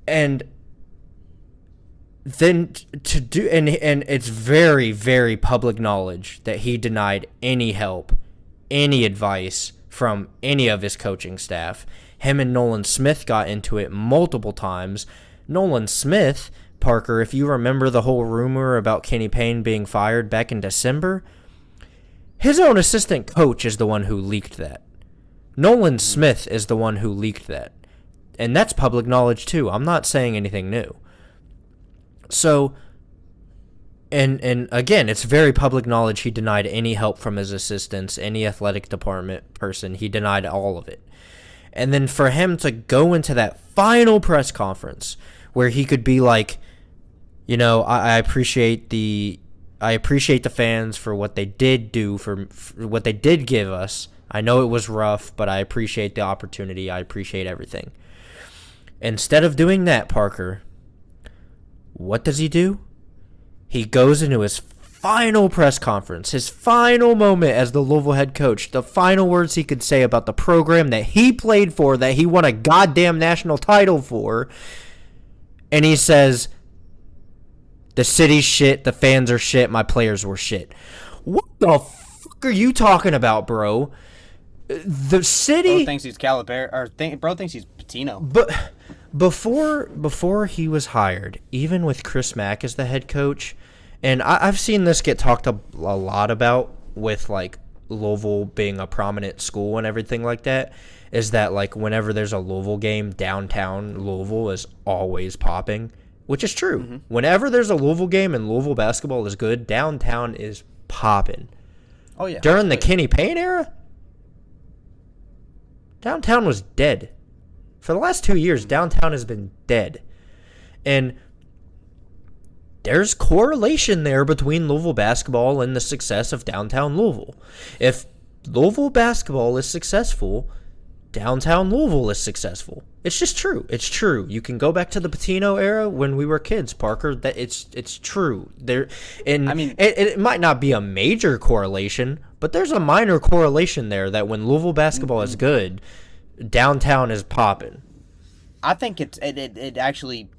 And then and it's very, very public knowledge that he denied any help, any advice from any of his coaching staff. Him and Nolan Smith got into it multiple times. Nolan Smith, Parker, if you remember the whole rumor about Kenny Payne being fired back in December, his own assistant coach is the one who leaked that. Nolan Smith is the one who leaked that. And that's public knowledge too. I'm not saying anything new. So, and again, it's very public knowledge he denied any help from his assistants, any athletic department person. He denied all of it. And then for him to go into that final press conference where he could be like, you know, I appreciate the fans for what they did do, for what they did give us. I know it was rough, but I appreciate the opportunity. I appreciate everything. Instead of doing that, Parker, what does he do? He goes into his final press conference, his final moment as the Louisville head coach, the final words he could say about the program that he played for, that he won a goddamn national title for, and he says, the city's shit, the fans are shit, my players were shit. What the fuck are you talking about, bro? The city... Bro thinks he's Calipari, or bro thinks he's Pitino. But before he was hired, even with Chris Mack as the head coach, and I've seen this get talked a lot about with, like, Louisville being a prominent school and everything like that, is that, like, whenever there's a Louisville game, downtown Louisville is always popping, which is true. Mm-hmm. Whenever there's a Louisville game and Louisville basketball is good, downtown is popping. Oh, yeah. During the Kenny Payne era, downtown was dead. For the last 2 years, downtown has been dead. And there's correlation there between Louisville basketball and the success of downtown Louisville. If Louisville basketball is successful, downtown Louisville is successful. It's just true. It's true. You can go back to the Pitino era when we were kids, Parker. That it's true. It might not be a major correlation, but there's a minor correlation there that when Louisville basketball is good, downtown is popping. I think it actually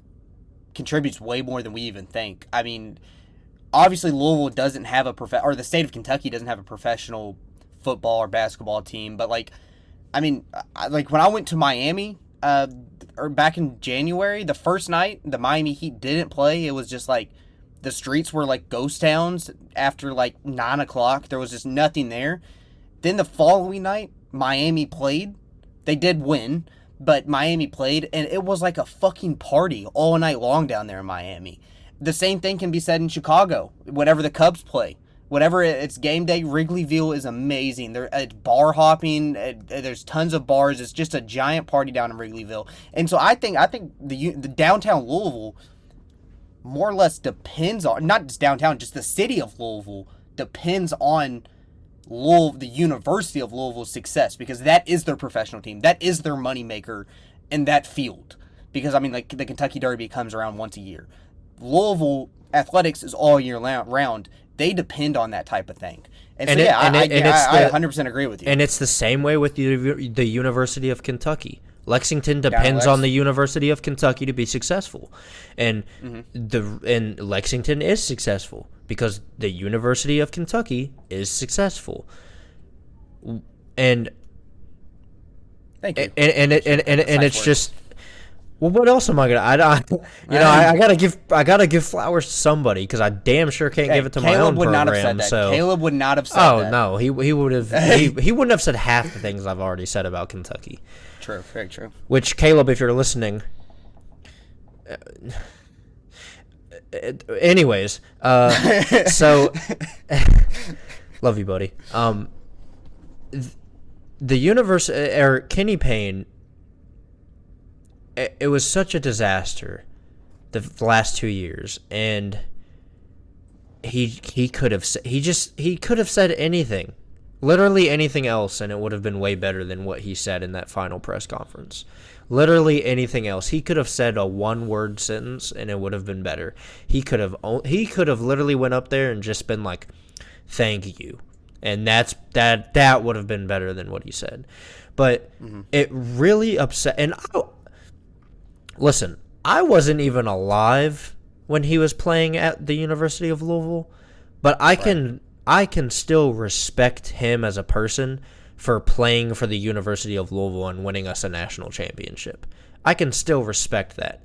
contributes way more than we even think. I mean, obviously Louisville doesn't have or the state of Kentucky doesn't have a professional football or basketball team, but like when I went to Miami or back in January, the first night the Miami Heat didn't play, it was just like the streets were like ghost towns after like 9 o'clock. There was just nothing there. Then the following night, Miami played. They did win, but Miami played, and it was like a fucking party all night long down there in Miami. The same thing can be said in Chicago, whenever the Cubs play. Whenever it's game day, Wrigleyville is amazing. It's bar hopping. There's tons of bars. It's just a giant party down in Wrigleyville. And so I think the downtown Louisville more or less depends on, not just downtown, just the city of Louisville depends on the University of Louisville's success, because that is their professional team. That is their moneymaker in that field. Because, I mean, like the Kentucky Derby comes around once a year. Louisville athletics is all year round. They depend on that type of thing. And so, I 100% agree with you. And it's the same way with the University of Kentucky. Lexington depends on the University of Kentucky to be successful. And and Lexington is successful because the University of Kentucky is successful. And thank you. And it's just, well, what else am I gonna? I gotta give flowers to somebody, because I damn sure can't give it to my own program. Caleb would not have said that. So Caleb would not have said that. Oh no, he would have. He wouldn't have said half the things I've already said about Kentucky. True, very true. Which, Caleb, if you're listening, anyways, so love you, buddy. The university, or Kenny Payne. It was such a disaster the last 2 years, and he could have said anything, literally anything else, and it would have been way better than what he said in that final press conference. Literally anything else. He could have said a one-word sentence, and it would have been better. He could have literally went up there and just been like, "Thank you," and that would have been better than what he said. But it really upset, and listen, I wasn't even alive when he was playing at the University of Louisville, but I can still respect him as a person for playing for the University of Louisville and winning us a national championship. I can still respect that.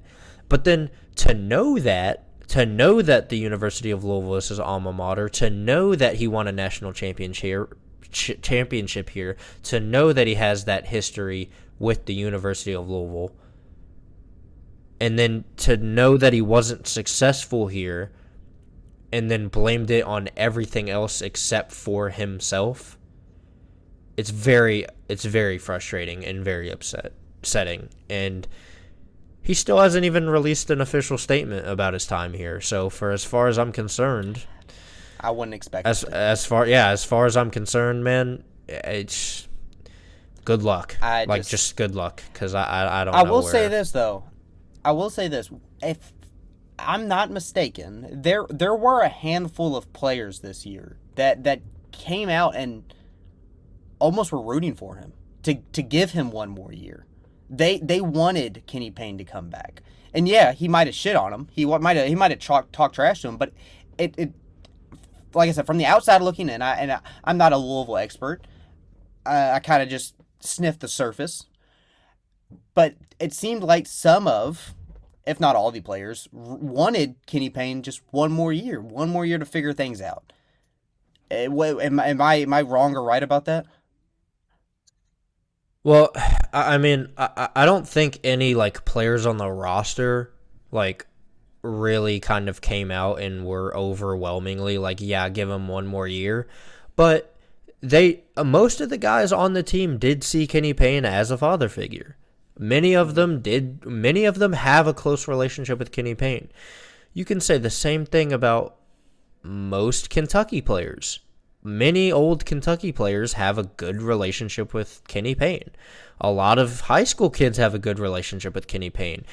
But then to know that the University of Louisville is his alma mater, to know that he won a national championship here, to know that he has that history with the University of Louisville, and then to know that he wasn't successful here and then blamed it on everything else except for himself, it's very frustrating and very upsetting. And he still hasn't even released an official statement about his time here. So as far as I'm concerned, I wouldn't expect as far as I'm concerned, man, it's good luck. Just good luck, because I don't know. I will say this, though. If I'm not mistaken, there were a handful of players this year that came out and almost were rooting for him to give him one more year. They wanted Kenny Payne to come back, and yeah, he might have shit on him. He might have talked trash to him, but it like I said, from the outside looking in, I'm not a Louisville expert. I kind of just sniffed the surface. But it seemed like some of, if not all the players, wanted Kenny Payne just one more year to figure things out. Am I wrong or right about that? Well, I mean, I don't think any like players on the roster like really kind of came out and were overwhelmingly like, yeah, give him one more year. But most of the guys on the team did see Kenny Payne as a father figure. Many of them have a close relationship with Kenny Payne. You can say the same thing about most Kentucky players. Many old Kentucky players have a good relationship with Kenny Payne. A lot of high school kids have a good relationship with Kenny Payne.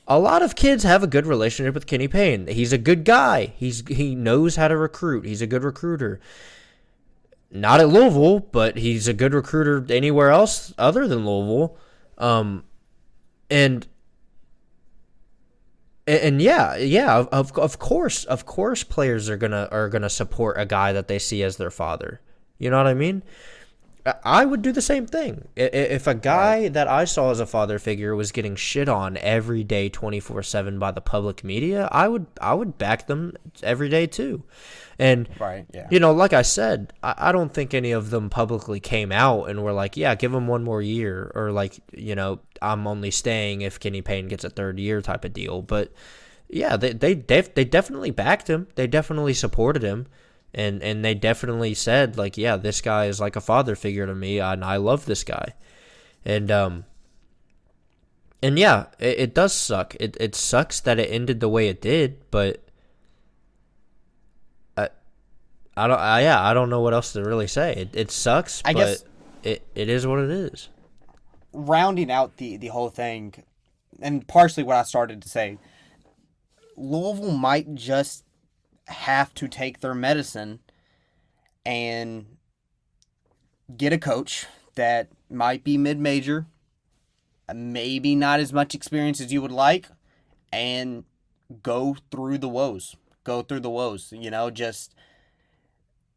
A lot of kids have a good relationship with Kenny Payne. He's a good guy. He knows how to recruit. He's a good recruiter. Not at Louisville, but he's a good recruiter anywhere else other than Louisville. And yeah, of course players are gonna support a guy that they see as their father. You know what I mean? I would do the same thing. If a guy that I saw as a father figure was getting shit on every day 24/7 by the public media, I would back them every day too. And like I said, I don't think any of them publicly came out and were like, yeah, give him one more year, or like, I'm only staying if Kenny Payne gets a third year type of deal. But yeah, they definitely backed him. They definitely supported him. And they definitely said, like, yeah, this guy is like a father figure to me, and I love this guy. And yeah, it does suck. It sucks that it ended the way it did, but I don't know what else to really say. It sucks, but guess it is what it is. Rounding out the whole thing, and partially what I started to say, Louisville might just have to take their medicine and get a coach that might be mid-major, maybe not as much experience as you would like, and go through the woes. Just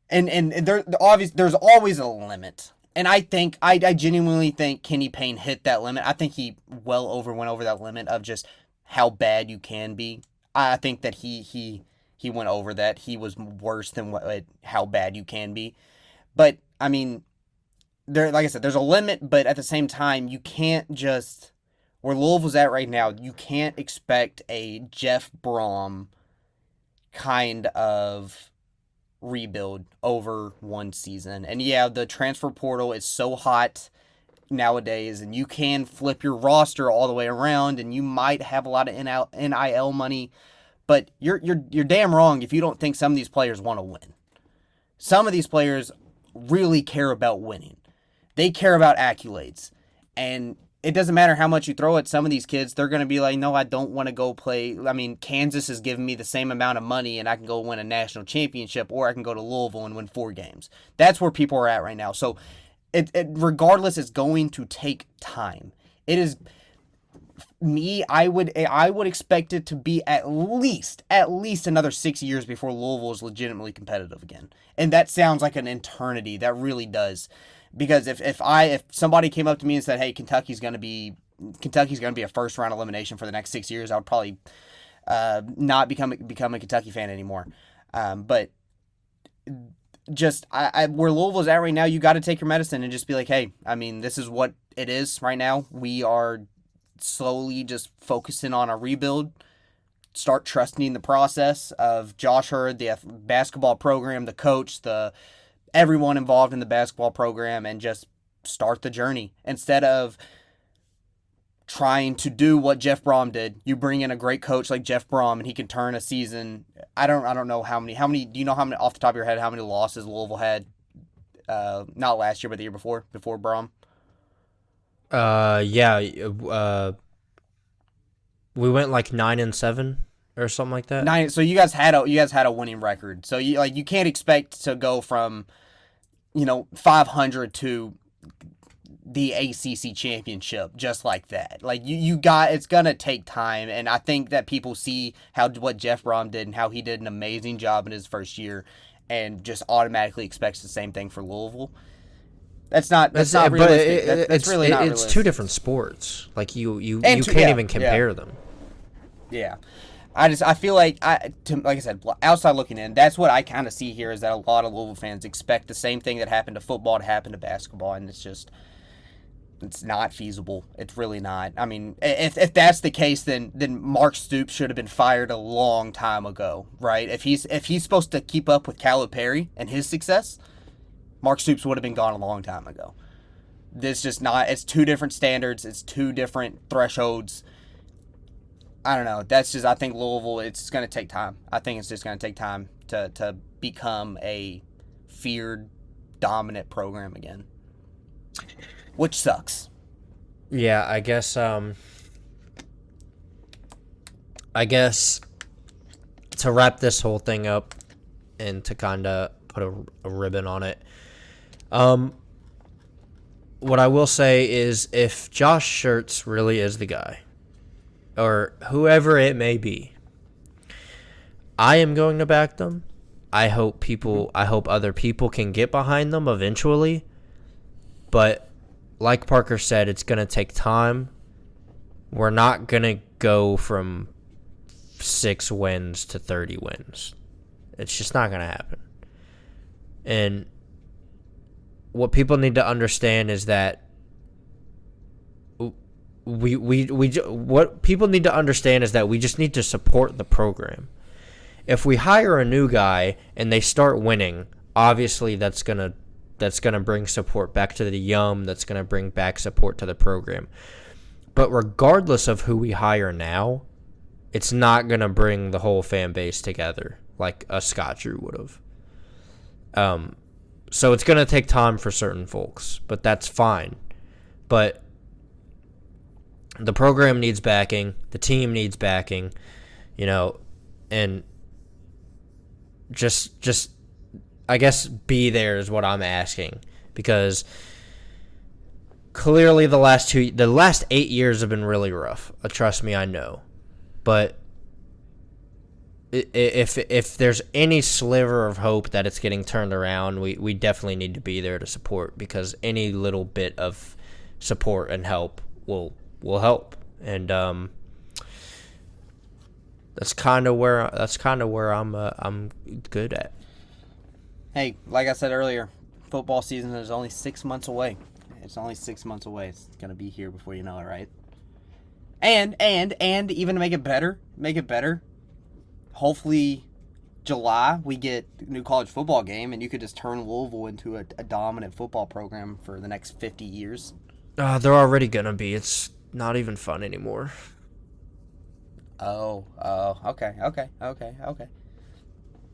and there's always a limit. And I genuinely think Kenny Payne hit that limit. I think he went over that limit of just how bad you can be. I think that he went over that. He was worse than how bad you can be. But I mean, like I said, there's a limit, but at the same time, you can't just, where Louisville's at right now, you can't expect a Jeff Brom kind of rebuild over one season. And yeah, the transfer portal is so hot nowadays, and you can flip your roster all the way around, and you might have a lot of NIL money, but you're damn wrong if you don't think some of these players want to win. Some of these players really care about winning. They care about accolades, and it doesn't matter how much you throw at some of these kids. They're going to be like, no, I don't want to go play. I mean, Kansas is giving me the same amount of money, and I can go win a national championship, or I can go to Louisville and win 4 games. That's where people are at right now. So it regardless, it's going to take time. It is me. I would expect it to be at least another 6 years before Louisville is legitimately competitive again. And that sounds like an eternity. That really does. Because if somebody came up to me and said, hey, Kentucky's going to be a first round elimination for the next 6 years, I would probably not become a Kentucky fan anymore. But just where Louisville's at right now, you got to take your medicine and just be like, hey, I mean, this is what it is right now. We are slowly just focusing on a rebuild. Start trusting the process of Josh Hurd, the basketball program, the coach, everyone involved in the basketball program, and just start the journey. Instead of trying to do what Jeff Brom did, you bring in a great coach like Jeff Brom, and he can turn a season. I don't know how many, do you know how many off the top of your head, how many losses Louisville had, not last year, but the year before Brom? We went like 9-7 or something like that. 9. So you guys had a winning record. So you can't expect to go from 500 to the ACC championship just like that. Like it's gonna take time, and I think that people see what Jeff Brom did and how he did an amazing job in his first year, and just automatically expects the same thing for Louisville. That's not realistic. It's really not realistic. It's two different sports. Like you can't even compare them. Yeah. I feel like like I said, outside looking in, that's what I kind of see here, is that a lot of Louisville fans expect the same thing that happened to football to happen to basketball, and it's not feasible. It's really not. I mean, if that's the case, then Mark Stoops should have been fired a long time ago, right? If he's supposed to keep up with Calipari and his success, Mark Stoops would have been gone a long time ago. This just not. It's two different standards. It's two different thresholds. I don't know. That's just, I think Louisville, it's going to take time. I think it's just going to take time to become a feared, dominant program again, which sucks. Yeah, I guess to wrap this whole thing up and to kind of put a ribbon on it, what I will say is if Josh Schertz really is the guy, or whoever it may be, I am going to back them. I hope other people can get behind them eventually. But like Parker said, it's going to take time. We're not going to go from 6 wins to 30 wins. It's just not going to happen. And what people need to understand is that what people need to understand is that we just need to support the program. If we hire a new guy and they start winning, obviously that's gonna bring support back to the Yum. That's gonna bring back support to the program. But regardless of who we hire now, it's not gonna bring the whole fan base together like a Scott Drew would have. So it's gonna take time for certain folks, but that's fine. But the program needs backing. The team needs backing, and just I guess be there is what I'm asking, because clearly the last 8 years have been really rough. Trust me, I know. But if there's any sliver of hope that it's getting turned around, we definitely need to be there to support, because any little bit of support and help will help. And that's kind of where I'm good at. Hey, like I said earlier, football season is only 6 months away. It's only 6 months away. It's gonna be here before you know it, right? And even to make it better, hopefully July we get a new college football game, and you could just turn Louisville into a dominant football program for the next 50 years. They're already gonna be. It's not even fun anymore. Oh, okay.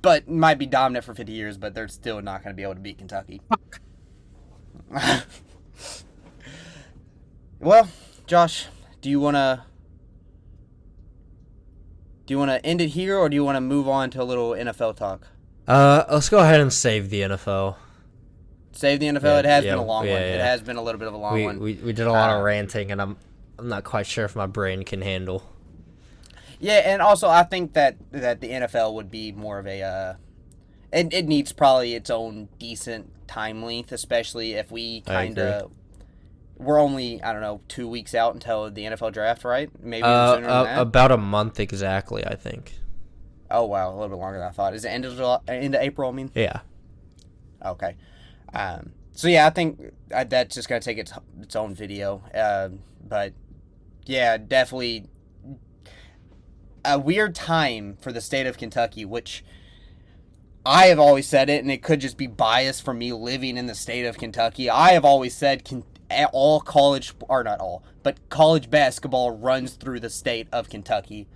But might be dominant for 50 years, but they're still not going to be able to beat Kentucky. Well, Josh, do you want to end it here, or do you want to move on to a little NFL talk? Let's go ahead and save the NFL. Save the NFL. Yeah, it has been a long one. Yeah. It has been a little bit of a long one. We did a lot of ranting, and I'm not quite sure if my brain can handle. Yeah, and also I think that the NFL would be more of a it needs probably its own decent time length, especially if we we're only, 2 weeks out until the NFL draft, right? Maybe sooner than that. About a month exactly, I think. Oh wow, a little bit longer than I thought. Is it end of April? I mean. Yeah. Okay. So yeah, I think that's just gonna take its own video. But yeah, definitely a weird time for the state of Kentucky, which I have always said it, and it could just be bias from me living in the state of Kentucky. I have always said college basketball runs through the state of Kentucky,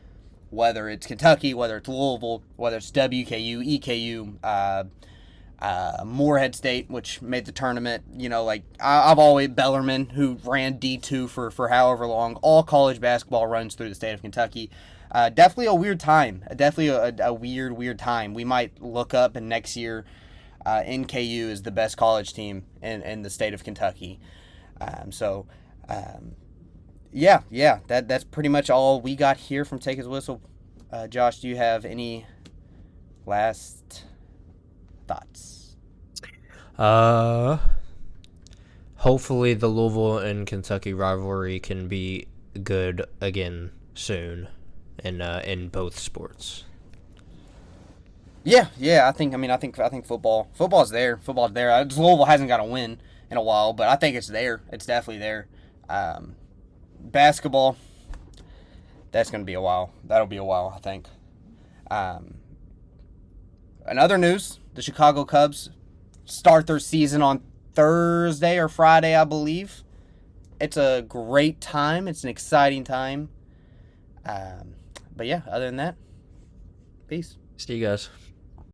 whether it's Kentucky, whether it's Louisville, whether it's WKU, EKU, Morehead State, which made the tournament. I've always Bellarmine, who ran D2 for however long. All college basketball runs through the state of Kentucky. Definitely a weird time. Definitely a weird time. We might look up and next year NKU is the best college team in the state of Kentucky. Yeah, that's pretty much all we got here from Take His Whistle. Josh, do you have any last thoughts? Hopefully the Louisville and Kentucky rivalry can be good again soon. In both sports. Yeah. I think football's there. Louisville hasn't got a win in a while, but I think it's there. It's definitely there. Basketball, that's going to be a while. That'll be a while, I think. In other news, the Chicago Cubs start their season on Thursday or Friday, I believe. It's a great time. It's an exciting time. But yeah, other than that, peace. See you guys.